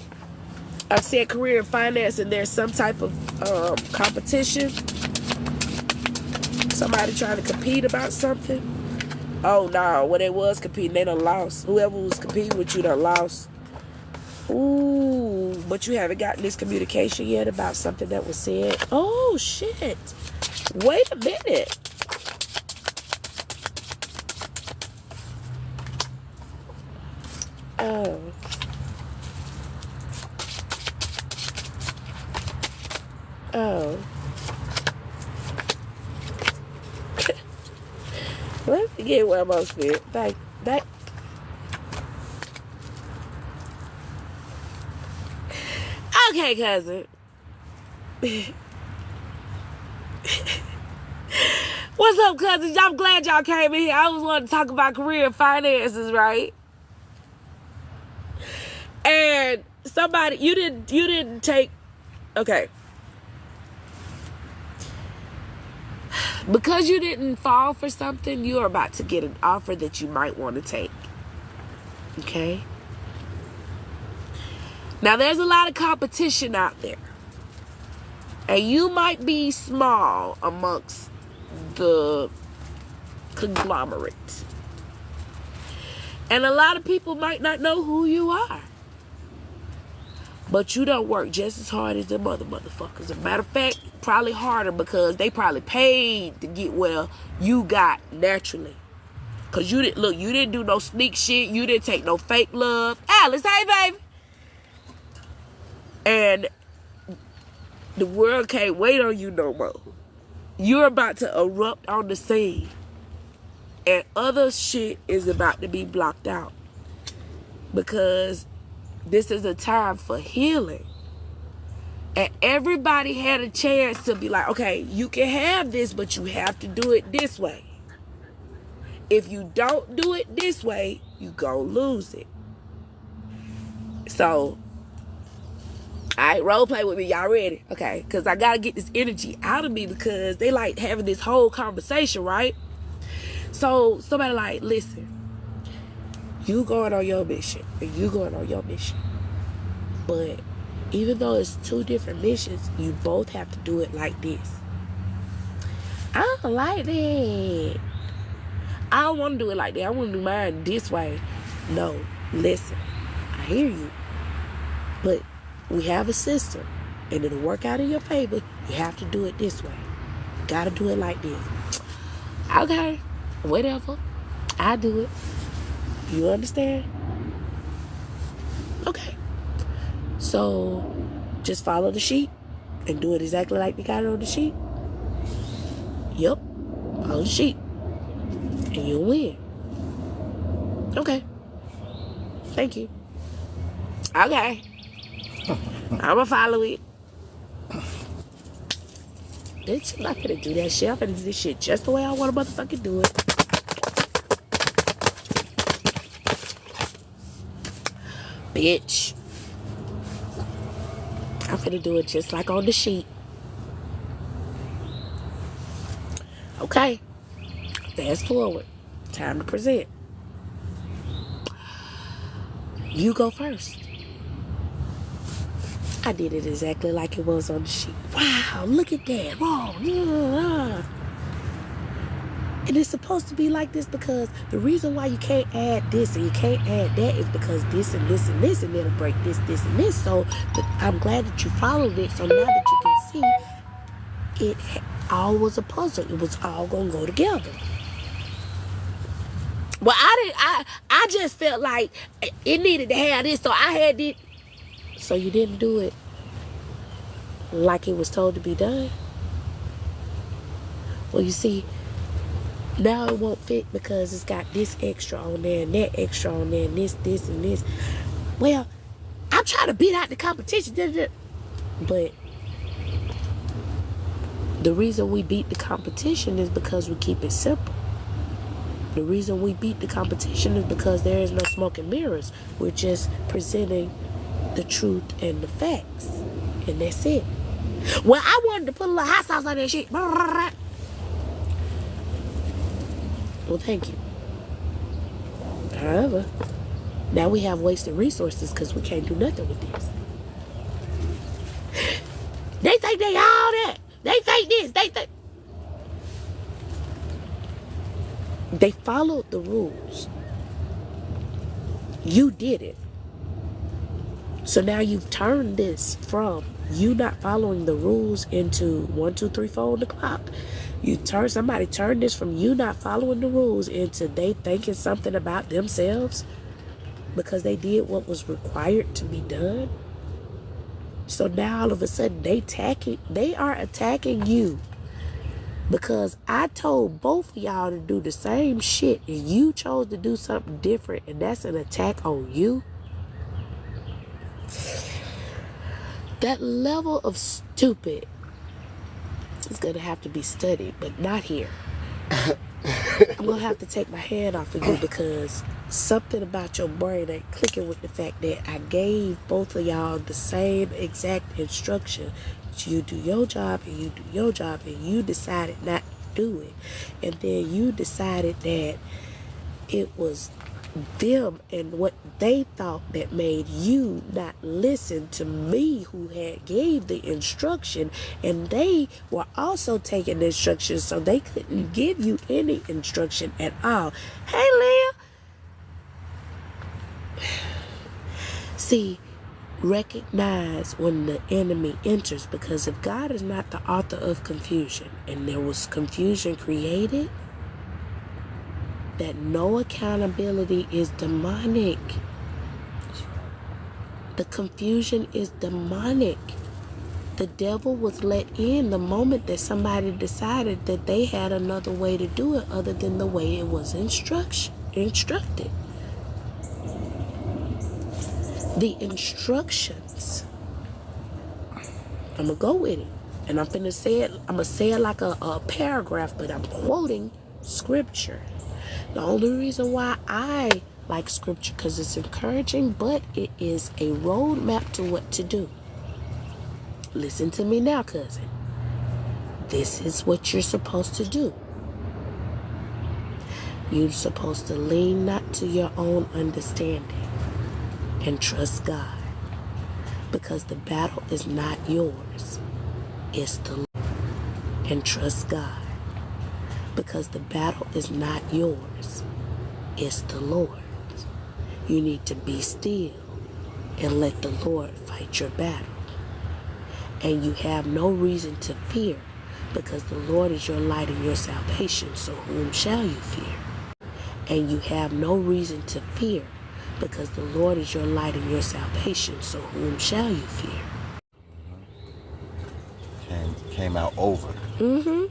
I've said career and finance, and there's some type of competition. Somebody trying to compete about something. Oh, no. When they was competing, they done lost. Whoever was competing with you done lost. Ooh. But you haven't gotten this communication yet about something that was said. Oh, shit. Wait a minute. Oh. Oh. Let me get one more spit. That. Okay, cousin. What's up, cousins? I'm glad y'all came in here. I was wanting to talk about career and finances, right? And somebody, you didn't take, okay. Because you didn't fall for something, you are about to get an offer that you might want to take. Okay? Now, there's a lot of competition out there. And you might be small amongst the conglomerate. And a lot of people might not know who you are. But you don't work just as hard as them other motherfuckers. As a matter of fact, probably harder because they probably paid to get where you got naturally. Because you didn't do no sneak shit. You didn't take no fake love. Alice, hey, baby. And the world can't wait on you no more. You're about to erupt on the scene. And other shit is about to be blocked out. Because this is a time for healing. And everybody had a chance to be like, okay, you can have this, but you have to do it this way. If you don't do it this way, you gonna lose it. So, alright, role play with me. Y'all ready? Okay, because I gotta get this energy out of me because they like having this whole conversation, right? So, somebody like, listen. You going on your mission, and you going on your mission. But even though it's two different missions, you both have to do it like this. I don't like that. I don't want to do it like that. I want to do mine this way. No, listen. I hear you. But we have a system, and it'll work out in your favor. You have to do it this way. You got to do it like this. Okay, whatever. I do it. You understand? Okay. So, just follow the sheet and do it exactly like they got it on the sheet. Yep. Follow the sheet. And you'll win. Okay. Thank you. Okay. I'ma follow it. Bitch, I'm not gonna do that shit. I'm gonna do this shit just the way I want to motherfucking do it. Bitch. I'm finna do it just like on the sheet. Okay. Fast forward. Time to present. You go first. I did it exactly like it was on the sheet. Wow, look at that. Whoa. And it's supposed to be like this because the reason why you can't add this and you can't add that is because this and this and this, and it'll break this, this, and this. So I'm glad that you followed it. So now that you can see, it all was a puzzle. It was all gonna go together. Well, I just felt like it needed to have this, so I had it. So you didn't do it like it was told to be done? Well, you see, now it won't fit because it's got this extra on there and that extra on there and this, and this. Well, I'm trying to beat out the competition. But The reason we beat the competition is because we keep it simple. The reason we beat the competition is because there is no smoke and mirrors. We're just presenting the truth and the facts. And that's it. Well, I wanted to put a little hot sauce on that shit. Well, thank you. However, now we have wasted resources because we can't do nothing with this. They think they all that. They think this. They think. They followed the rules. You did it. So now you've turned this from you not following the rules into 1, 2, 3, 4 on the clock. Somebody turned this from you not following the rules into they thinking something about themselves because they did what was required to be done. So now all of a sudden they are attacking you because I told both of y'all to do the same shit and you chose to do something different, and that's an attack on you. That level of stupid is going to have to be studied, but not here. I'm going to have to take my hand off of you because something about your brain ain't clicking with the fact that I gave both of y'all the same exact instruction. You do your job and you do your job, and you decided not to do it. And then you decided that it was them and what they thought that made you not listen to me who had gave the instruction, and they were also taking the instructions, so they couldn't give you any instruction at all. Hey, Leah. See, recognize when the enemy enters, because if God is not the author of confusion and there was confusion created, that no accountability is demonic. The confusion is demonic. The devil was let in the moment that somebody decided that they had another way to do it other than the way it was instructed. The instructions, I'm going to go with it. And I'm going to say it like a paragraph, but I'm quoting scripture. The only reason why I like scripture, because it's encouraging, but it is a roadmap to what to do. Listen to me now, cousin. This is what you're supposed to do. You're supposed to lean not to your own understanding and trust God, because the battle is not yours. It's the Lord. And trust God, because the battle is not yours. It's the Lord's. You need to be still and let the Lord fight your battle. And you have no reason to fear, because the Lord is your light and your salvation. So whom shall you fear? And you have no reason to fear, because the Lord is your light and your salvation. So whom shall you fear? Came out over. Mm-hmm.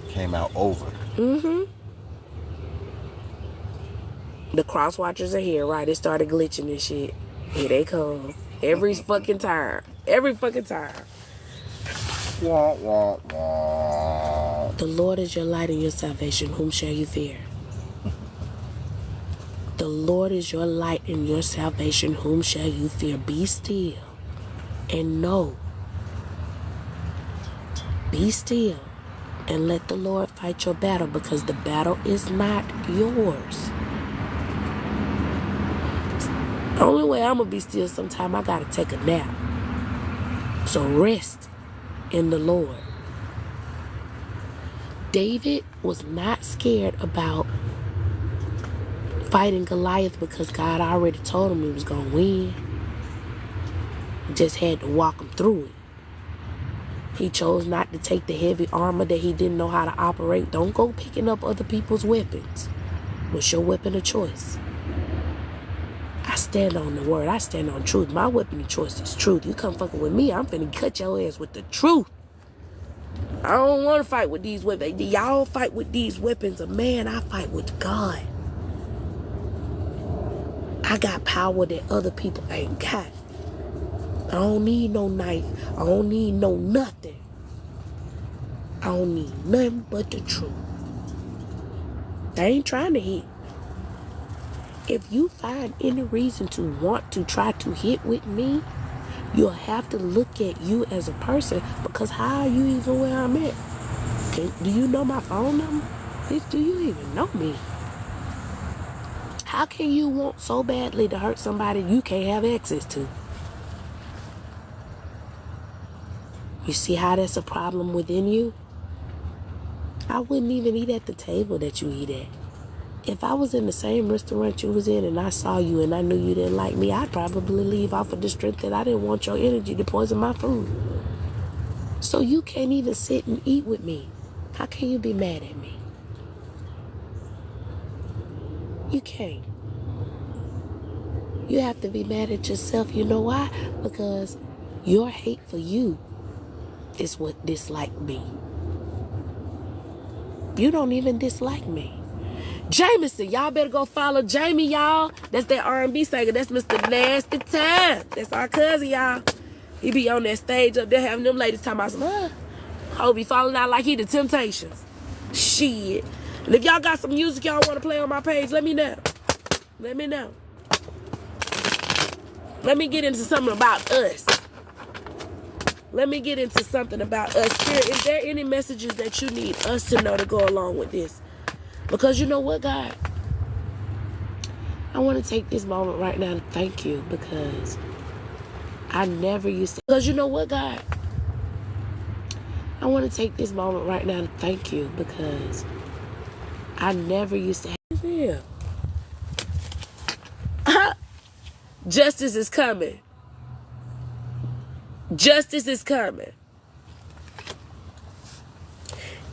Came out over. Mm-hmm. The cross watchers are here, right? It started glitching and shit. Here they come. Every fucking time. Every fucking time. Wah, wah, wah. The Lord is your light and your salvation. Whom shall you fear? The Lord is your light and your salvation. Whom shall you fear? Be still and know. Be still and let the Lord fight your battle, because the battle is not yours. The only way I'm going to be still sometime, I got to take a nap. So rest in the Lord. David was not scared about fighting Goliath because God already told him he was going to win. He just had to walk him through it. He chose not to take the heavy armor that he didn't know how to operate. Don't go picking up other people's weapons. What's your weapon of choice? I stand on the word. I stand on truth. My weapon of choice is truth. You come fucking with me, I'm finna cut your ass with the truth. I don't want to fight with these weapons. Y'all fight with these weapons of man. I fight with God. I got power that other people ain't got. I don't need no knife. I don't need no nothing. I don't need nothing but the truth. They ain't trying to hit. If you find any reason to want to try to hit with me, you'll have to look at you as a person, because how are you even where I'm at? Do you know my phone number? Bitch, do you even know me? How can you want so badly to hurt somebody you can't have access to? You see how that's a problem within you? I wouldn't even eat at the table that you eat at. If I was in the same restaurant you was in and I saw you and I knew you didn't like me, I'd probably leave off of the strength that I didn't want your energy to poison my food. So you can't even sit and eat with me. How can you be mad at me? You can't. You have to be mad at yourself. You know why? Because your hate for you is what disliked me. You don't even dislike me. Jameson, y'all better go follow Jamie, y'all. That's that R&B singer. That's Mr. Nasty Time. That's our cousin, y'all. He be on that stage up there having them ladies talking about some, oh, be falling out like he the Temptations. Shit. And if y'all got some music y'all want to play on my page, let me know. Let me know. Let me get into something about us. Let me get into something about us. Spirit, is there any messages that you need us to know to go along with this? Because you know what, God? I want to take this moment right now to thank you, because I never used to. Because you know what, God? I want to take this moment right now to thank you, because I never used to have it. Justice is coming. Justice is coming.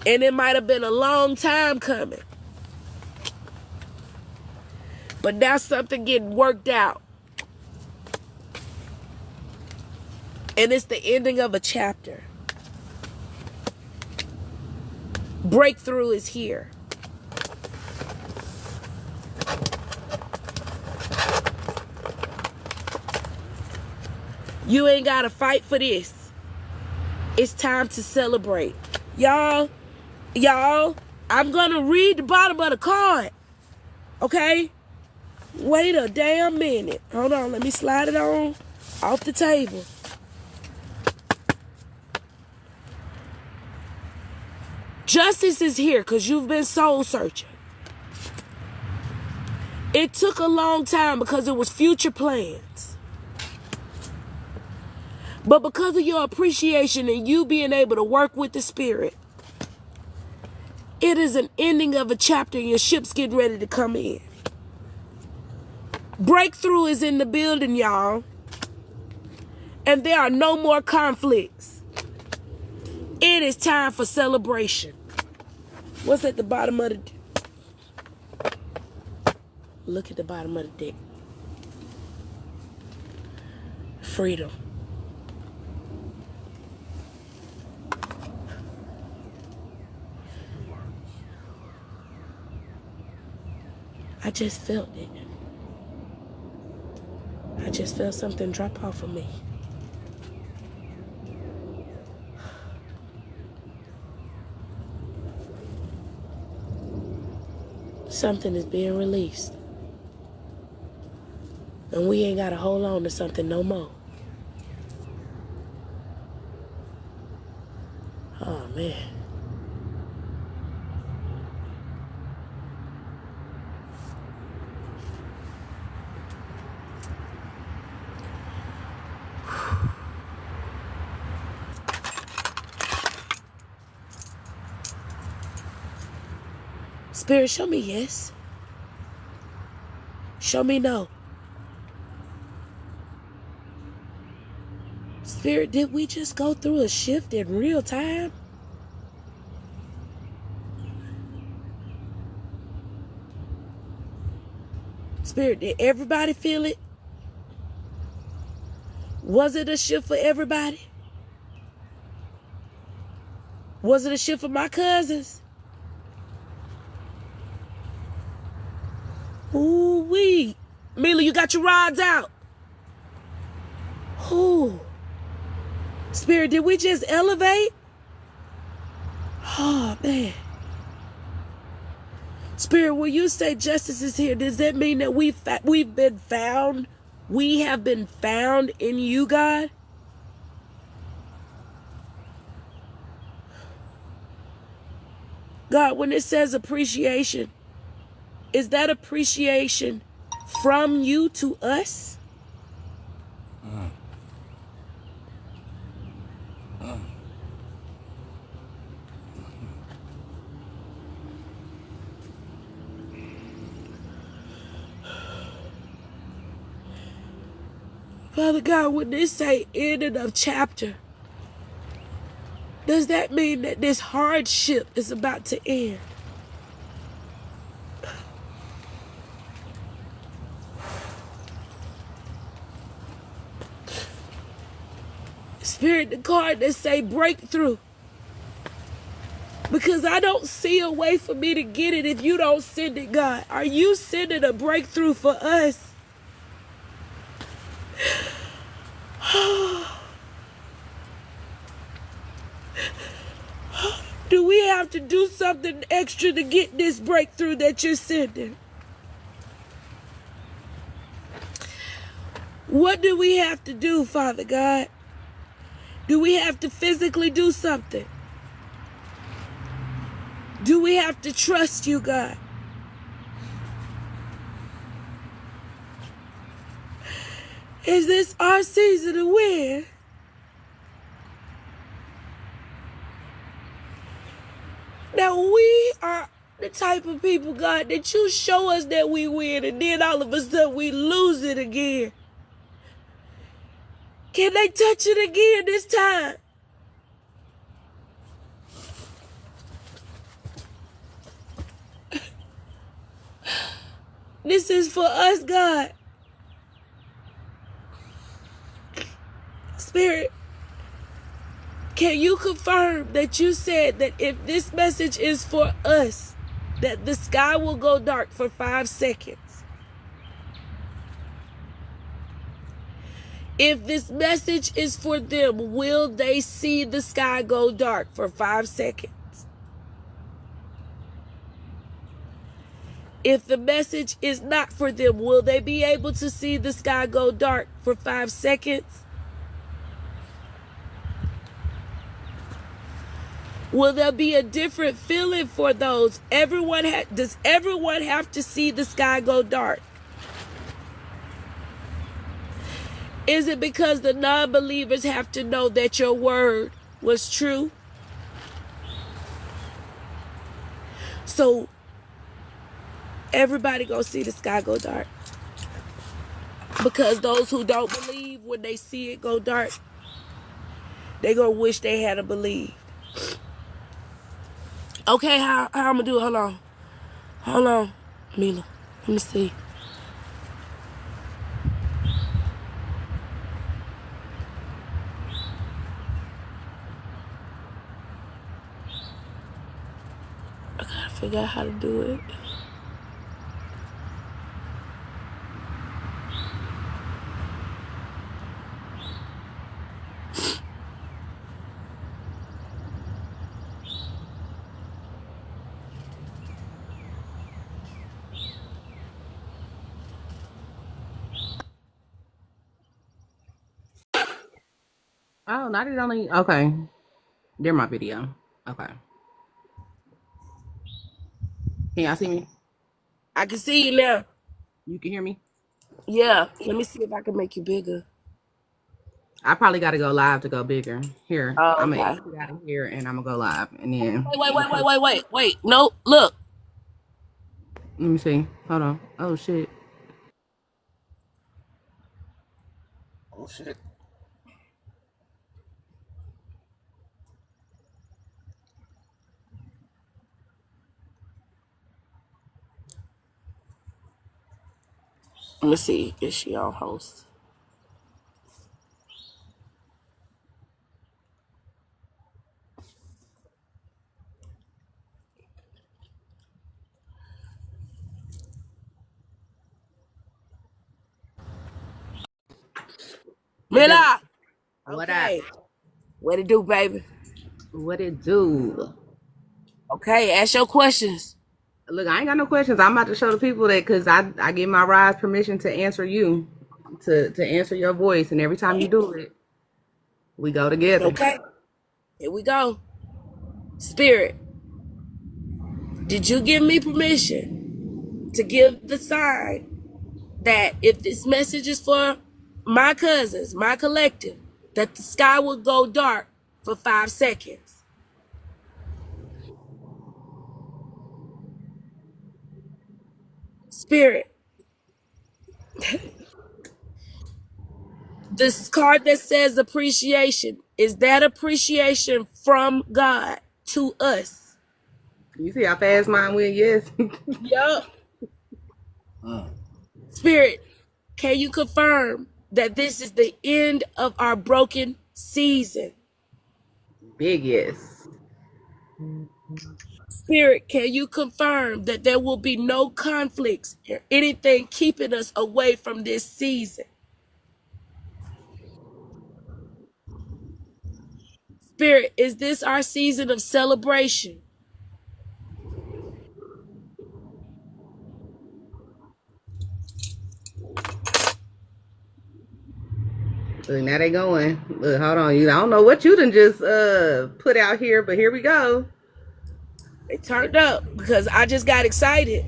And it might have been a long time coming. But now something getting worked out. And it's the ending of a chapter. Breakthrough is here. You ain't got to fight for this. It's time to celebrate. Y'all, I'm going to read the bottom of the card. Okay? Wait a damn minute. Hold on. Let me slide it on off the table. Justice is here because you've been soul searching. It took a long time because it was future plans. But because of your appreciation and you being able to work with the Spirit, it is an ending of a chapter and your ship's getting ready to come in. Breakthrough is in the building, y'all. And there are no more conflicts. It is time for celebration. What's at the bottom of the deck? Look at the bottom of the deck. Freedom. I just felt it. I just felt something drop off of me. Something is being released. And we ain't got to hold on to something no more. Oh, man. Spirit, show me yes. Show me no. Spirit, did we just go through a shift in real time? Spirit, did everybody feel it? Was it a shift for everybody? Was it a shift for my cousins? Ooh-wee. Mila, you got your rods out. Ooh. Spirit, did we just elevate? Oh, man. Spirit, when you say justice is here, does that mean that we've been found? We have been found in you, God? God, when it says appreciation, is that appreciation from you to us? Father God, when they say ending of chapter, does that mean that this hardship is about to end? Spirit, the card that say breakthrough. Because I don't see a way for me to get it if you don't send it, God. Are you sending a breakthrough for us? Do we have to do something extra to get this breakthrough that you're sending? What do we have to do, Father God? Do we have to physically do something? Do we have to trust you, God? Is this our season to win? Now, we are the type of people, God, that you show us that we win, and then all of a sudden we lose it again. Can they touch it again this time? This is for us, God. Spirit, can you confirm that you said that if this message is for us, that the sky will go dark for 5 seconds? If this message is for them, will they see the sky go dark for 5 seconds? If the message is not for them, will they be able to see the sky go dark for 5 seconds? Will there be a different feeling for those? Does everyone have to see the sky go dark? Is it because the non-believers have to know that your word was true? So everybody gonna see the sky go dark. Because those who don't believe, when they see it go dark, they gonna wish they had believed. Okay, how I'm gonna do it? Hold on, Mila. Let me see. I gotta figure out how to do it. Oh, not it only. Okay. They're my video. Okay. Can y'all see me? I can see you now. You can hear me? Yeah, let me see if I can make you bigger. I probably got to go live to go bigger. Here, Oh, I'm okay. going to exit out of here and I'm going to go live. And then. Wait. No, look. Let me see. Hold on. Oh, shit. Oh shit. Let me see. Is she on host? What Mila! up? Okay. What it do, baby? What it do? Okay, ask your questions. Look, I ain't got no questions. I'm about to show the people that because I give my rise permission to answer you, to answer your voice, and every time you do it, we go together. Okay, here we go. Spirit, did you give me permission to give the sign that if this message is for my cousins, my collective, that the sky will go dark for 5 seconds? Spirit, this card that says appreciation, is that appreciation from God to us? You see how fast mine went? Yes. Yup. Spirit, can you confirm that this is the end of our broken season? Big yes. Spirit, can you confirm that there will be no conflicts or anything keeping us away from this season? Spirit, is this our season of celebration? Look, now they going. Look, hold on. I don't know what you done just put out here, but here we go. They turned up because I just got excited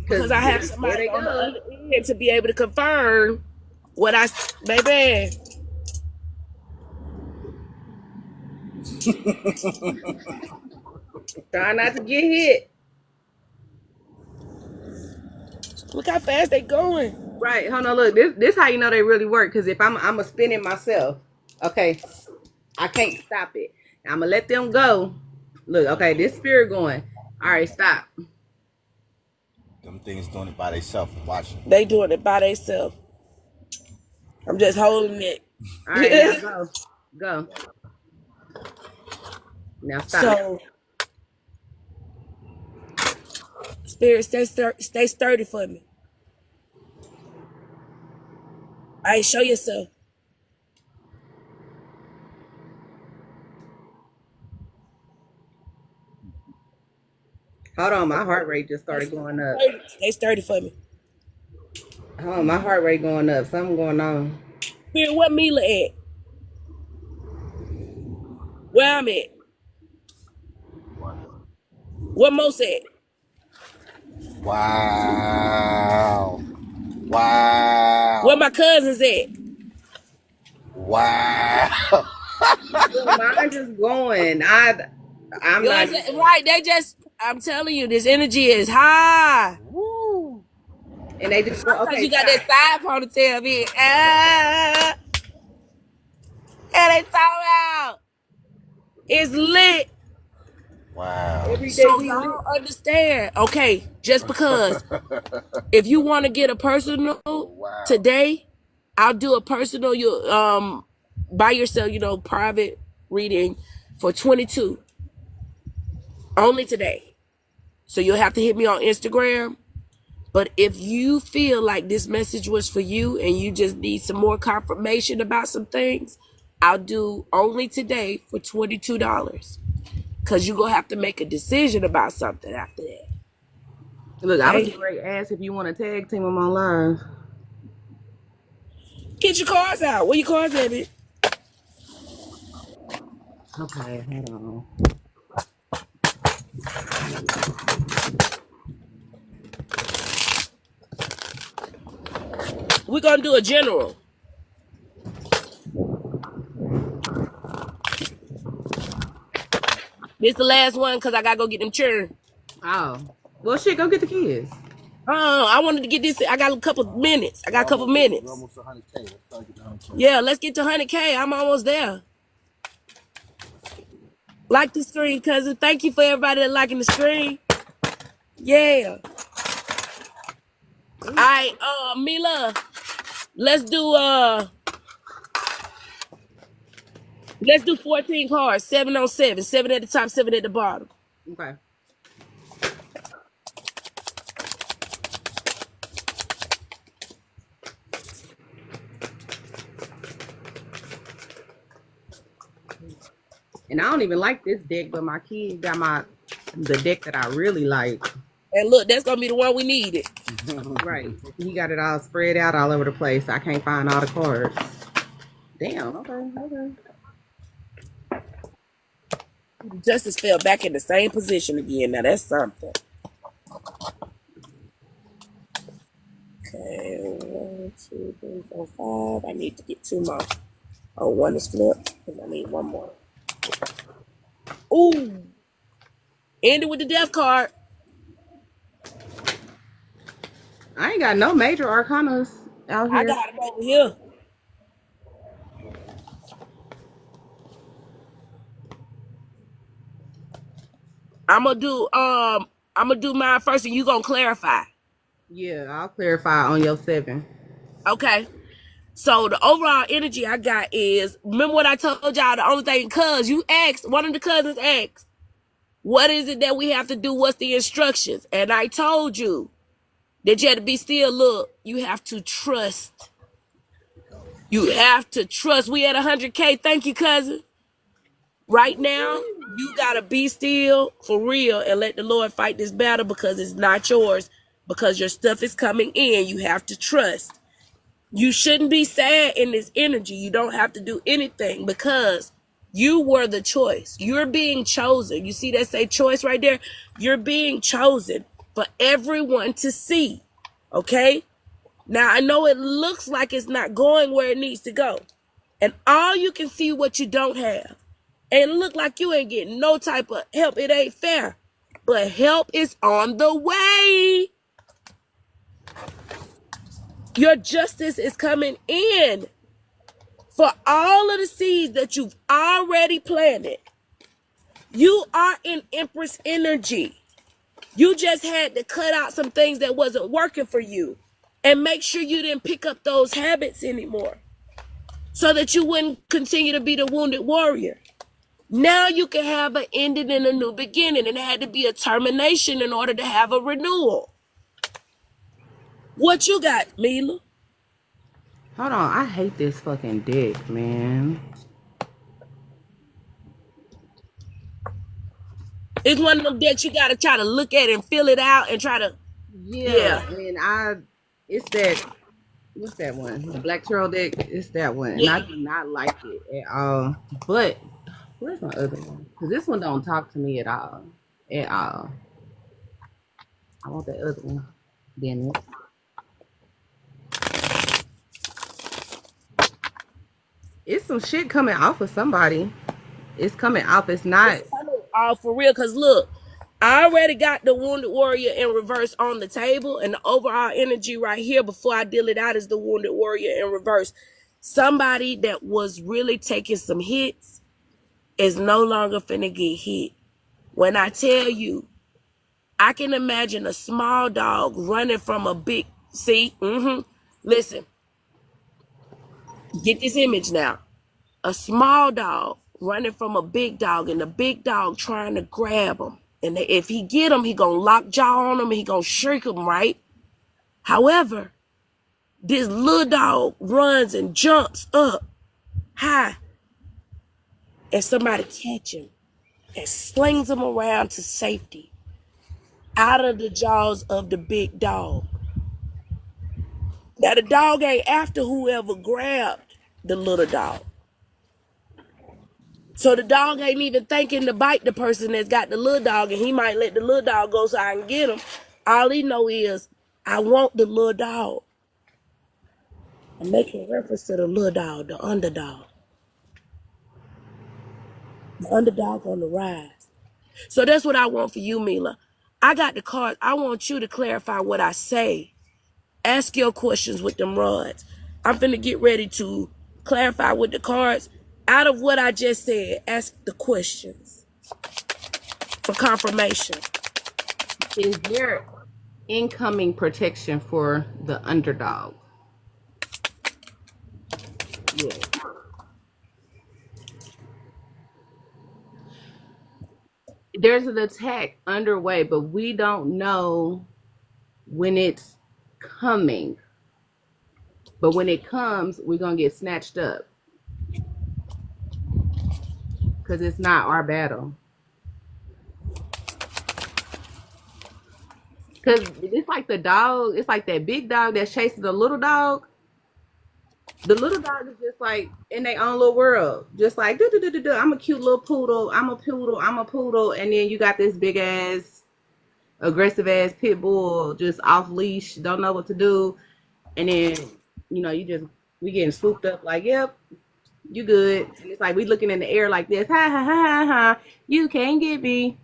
because I have there somebody they on the go. other end to be able to confirm what I, baby. Try not to get hit. Look how fast they going. Right. Hold on. Look, this how you know they really work. Because if I'm a spin it myself, okay, I can't stop it. I'm gonna let them go. Look, okay, this spirit going. All right, stop. Them things doing it by themselves and watching. They doing it by themselves. I'm just holding it. All right, now go, go. Now stop. So, Spirit, stay sturdy for me. All right, show yourself. Hold on, my heart rate just started going up. Stay sturdy for me. Hold on, my heart rate going up. Something going on. Spirit, what Mila at? Where I'm at? What Mos at? Wow. Wow. Where my cousins at? Wow. Look, mine just going. I'm not. Right, they just, I'm telling you, this energy is high. Woo. And they just Because okay. you got that side ponytail, man. And they talk about it's lit. Wow. Every day So we y'all understand. Okay, just because if you want to get a personal today, I'll do a personal by yourself, private reading for 22. Only today. So you'll have to hit me on Instagram. But if you feel like this message was for you and you just need some more confirmation about some things, I'll do only today for $22. Because you're going to have to make a decision about something after that. look. I was getting ready to ask if you want to tag team them on live. Get your cards out. Where your cards at, bitch? Okay, hold on. We're going to do a general. This the last one because I got to go get them children. Oh, well, shit. Go get the kids. I wanted to get this. I got a couple minutes. Almost 100K. Let's try to get 100K. Yeah, let's get to 100K. I'm almost there. Like the screen, cousin. Thank you for everybody that liking the screen. Yeah. All right, Mila, let's do 14 cards, 7 on 7, 7 at the top, 7 at the bottom. Okay. And I don't even like this deck, but my kid got the deck that I really like. And look, that's gonna be the one we needed. Right. He got it all spread out all over the place. I can't find all the cards. Damn, okay. Justice fell back in the same position again. Now that's something. Okay, 1, 2, 3, 4, 5. I need to get 2 more. Oh, 1 is flipped, and I need 1 more. Ooh. Ended with the death card. I ain't got no major arcanas out here. I got it over here. I'm gonna do mine first, and you gonna clarify. Yeah, I'll clarify on your 7. Okay. So the overall energy I got is, remember what I told y'all, the only thing, cuz you asked, one of the cousins asked, what is it that we have to do? What's the instructions? And I told you that you had to be still. Look, you have to trust. You have to trust. We at 100K. Thank you, cousin. Right now, you got to be still for real and let the Lord fight this battle, because it's not yours, because your stuff is coming in. You have to trust. You shouldn't be sad in this energy. You don't have to do anything, because you were the choice. You're being chosen. You see that say choice right there? You're being chosen for everyone to see. Okay? Now, I know it looks like it's not going where it needs to go. And all you can see what you don't have. And it look like you ain't getting no type of help. It ain't fair. But help is on the way. Your justice is coming in for all of the seeds that you've already planted. You are in Empress energy. You just had to cut out some things that wasn't working for you and make sure you didn't pick up those habits anymore, so that you wouldn't continue to be the wounded warrior. Now you can have an ending and a new beginning, and it had to be a termination in order to have a renewal. What you got, Mila? Hold on, I hate this fucking deck, man. It's one of them decks you gotta try to look at and fill it out and try to. Yeah. And it's that, what's that one? The Black Turtle deck. It's that one. Yeah. And I do not like it at all. But where's my other one? Because this one don't talk to me at all. At all. I want that other one. Damn it. It's some shit coming off of somebody. It's coming off. It's not. It's coming off for real, because look, I already got the Wounded Warrior in reverse on the table, and the overall energy right here before I deal it out is the Wounded Warrior in reverse. Somebody that was really taking some hits is no longer finna get hit. When I tell you, I can imagine a small dog running from a big, listen, get this image now. A small dog running from a big dog, and the big dog trying to grab him. And if he get him, he gonna lock jaw on him and he gonna shriek him, right? However, this little dog runs and jumps up high, and somebody catch him and slings him around to safety out of the jaws of the big dog. Now the dog ain't after whoever grabbed the little dog. So the dog ain't even thinking to bite the person that's got the little dog, and he might let the little dog go so I can get him. All he know is, I want the little dog. I'm making reference to the little dog, the underdog. The underdog on the rise. So that's what I want for you, Mila. I got the cards. I want you to clarify what I say. Ask your questions with them rods. I'm finna get ready to clarify with the cards. Out of what I just said, ask the questions for confirmation. Is there incoming protection for the underdog? Yeah. There's an attack underway, but we don't know when it's coming. But when it comes, we're going to get snatched up. because it's not our battle. Because it's like the dog, it's like that big dog that's chasing the little dog. The little dog is just like in their own little world, just like do do do do do. I'm a cute little poodle. I'm a poodle. I'm a poodle. And then you got this big ass, aggressive ass pit bull just off leash, don't know what to do. And then we getting swooped up like, yep, you good. And it's like we looking in the air like this, ha ha ha ha ha. You can't get me.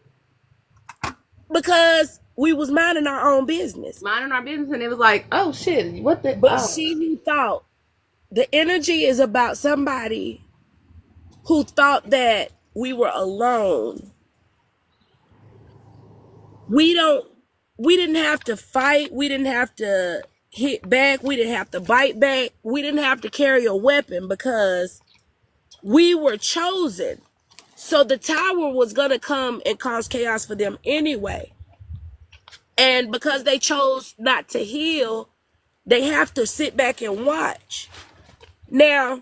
Because we was minding our own business. Minding our business, and it was like, oh shit, what the? But she thought the energy is about somebody who thought that we were alone. We didn't have to fight. We didn't have to hit back. We didn't have to bite back. We didn't have to carry a weapon because we were chosen. So the tower was going to come and cause chaos for them anyway. And because they chose not to heal, they have to sit back and watch. Now,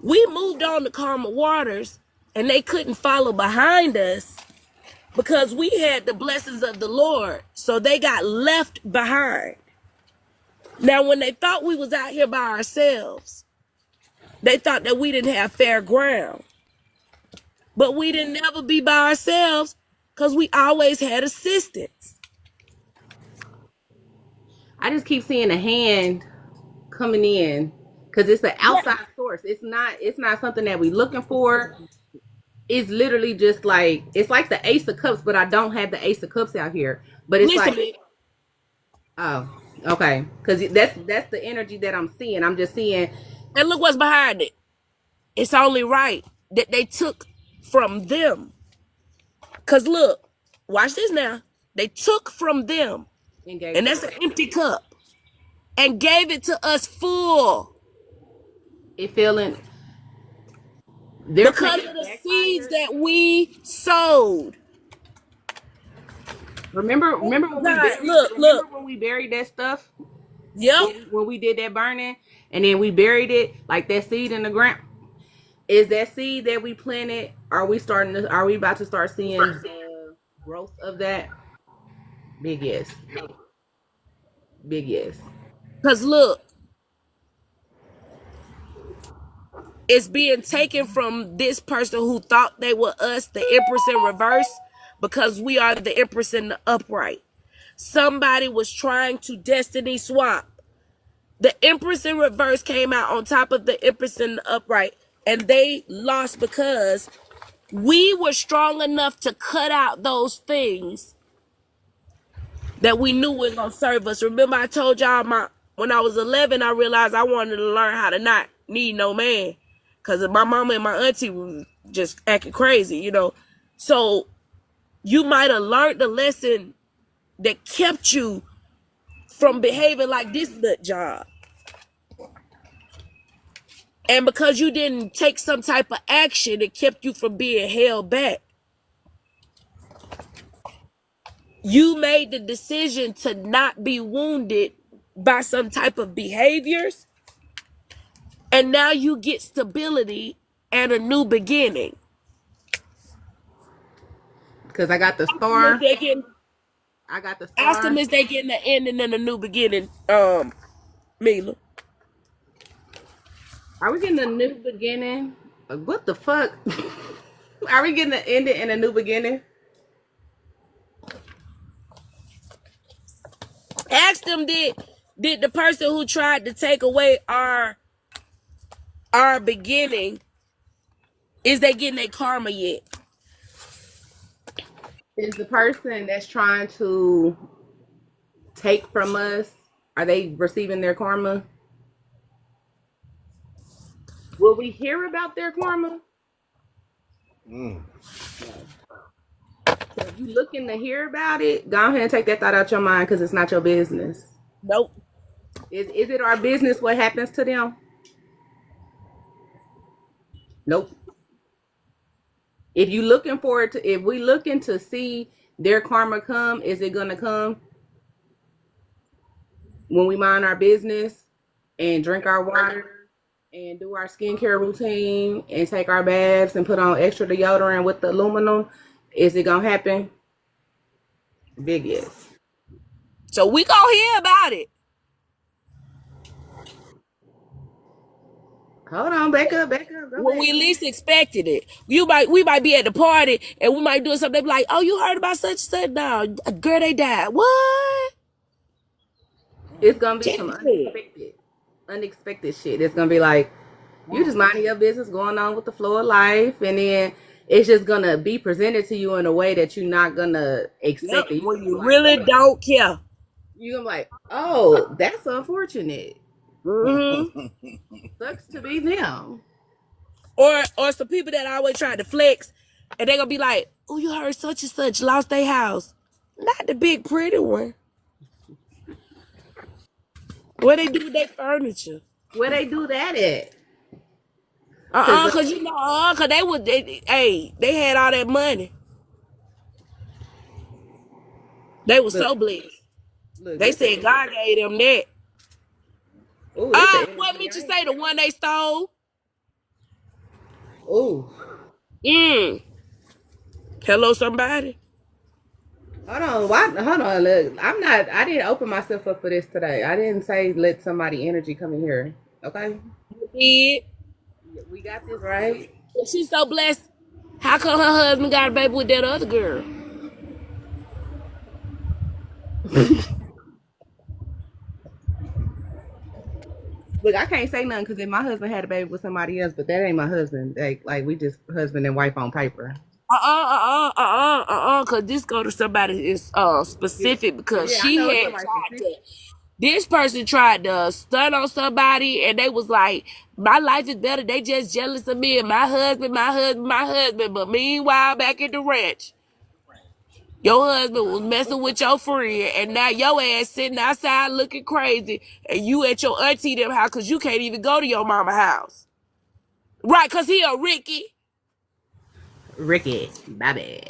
we moved on to calmer waters, and they couldn't follow behind us because we had the blessings of the Lord. So they got left behind. Now, when they thought we was out here by ourselves, they thought that we didn't have fair ground. But we didn't never be by ourselves because we always had assistance. I just keep seeing a hand coming in because it's an outside source. It's not something that we looking for. It's literally just like, it's like the Ace of Cups, but I don't have the Ace of Cups out here. But it's oh, okay. Because that's the energy that I'm seeing. I'm just seeing. And look what's behind it. It's only right that they took from them. Because look, watch this now. They took from them. And that's an empty cup. And gave it to us full. It feeling. Because of the seeds that we sowed. Remember when when we buried that stuff? Yep. When we did that burning and then we buried it like that seed in the ground. Is that seed that we planted? Are we about to start seeing the growth of that? Big yes. Big yes. Because look, it's being taken from this person who thought they were us, the Empress in reverse, because we are the Empress in the upright. Somebody was trying to destiny swap. The Empress in reverse came out on top of the Empress in the upright, and they lost because we were strong enough to cut out those things that we knew were going to serve us. Remember I told y'all when I was 11, I realized I wanted to learn how to not need no man. Because my mama and my auntie were just acting crazy, So you might have learned the lesson that kept you from behaving like this nut job. And because you didn't take some type of action, it kept you from being held back. You made the decision to not be wounded by some type of behaviors. And now you get stability and a new beginning. Because I got the star. I got the star. Ask them if they getting the ending and a new beginning, Mila. Are we getting a new beginning? What the fuck? Are we getting the ending and a new beginning? Ask them, did the person who tried to take away our beginning, is they getting their karma yet? Is the person that's trying to take from us, are they receiving their karma? Will we hear about their karma? So if you looking to hear about it, go ahead and take that thought out your mind because it's not your business. Nope. Is it our business what happens to them? Nope. If you looking forward to, if we looking to see their karma come, is it gonna come when we mind our business and drink our water and do our skincare routine and take our baths and put on extra deodorant with the aluminum, is it gonna happen? Big yes. So we gonna hear about it. Hold on, back up, go When back. we least expected it. We might be at the party and we might do something. They be like, "Oh, you heard about such and such?" No, girl, they died. What? It's gonna be some Damn. unexpected shit. It's gonna be like you just minding your business, going on with the flow of life, and then it's just gonna be presented to you in a way that you're not gonna expect it. When you really don't care. You're gonna be like, oh, that's unfortunate. Mm-hmm. Sucks to be them. Or some people that always try to flex, and they gonna be like, "Oh, you heard such and such lost their house." Not the big pretty one. What they do with their furniture? Where they do that at? Cause you know, cause they had all that money. They were so blessed. They said God gave them that. What did you say? The one they stole? Oh. Hello, somebody. Hold on. Look, I didn't open myself up for this today. I didn't say let somebody energy come in here. Okay? You did. We got this, right? She's so blessed. How come her husband got a baby with that other girl? Look, I can't say nothing because if my husband had a baby with somebody else, but that ain't my husband. Like we just husband and wife on paper. Cause this go to somebody is specific because she had tried to, this person tried to stun on somebody and they was like, my life is better. They just jealous of me and my husband. But meanwhile, back at the ranch, your husband was messing with your friend and now your ass sitting outside looking crazy and you at your auntie them house because you can't even go to your mama house. Right, cause he a Ricky. Ricky, Bobby.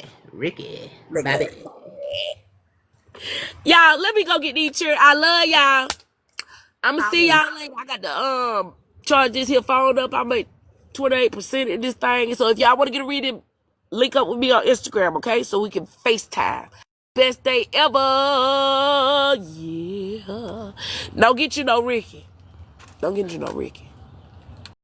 Y'all, let me go get these chairs. I love y'all. I'ma see y'all later. I got to charge this here phone up. I'm at 28% in this thing. So if y'all want to get a reading, link up with me on Instagram, okay? So we can FaceTime. Best day ever. Yeah. Don't get you no Ricky.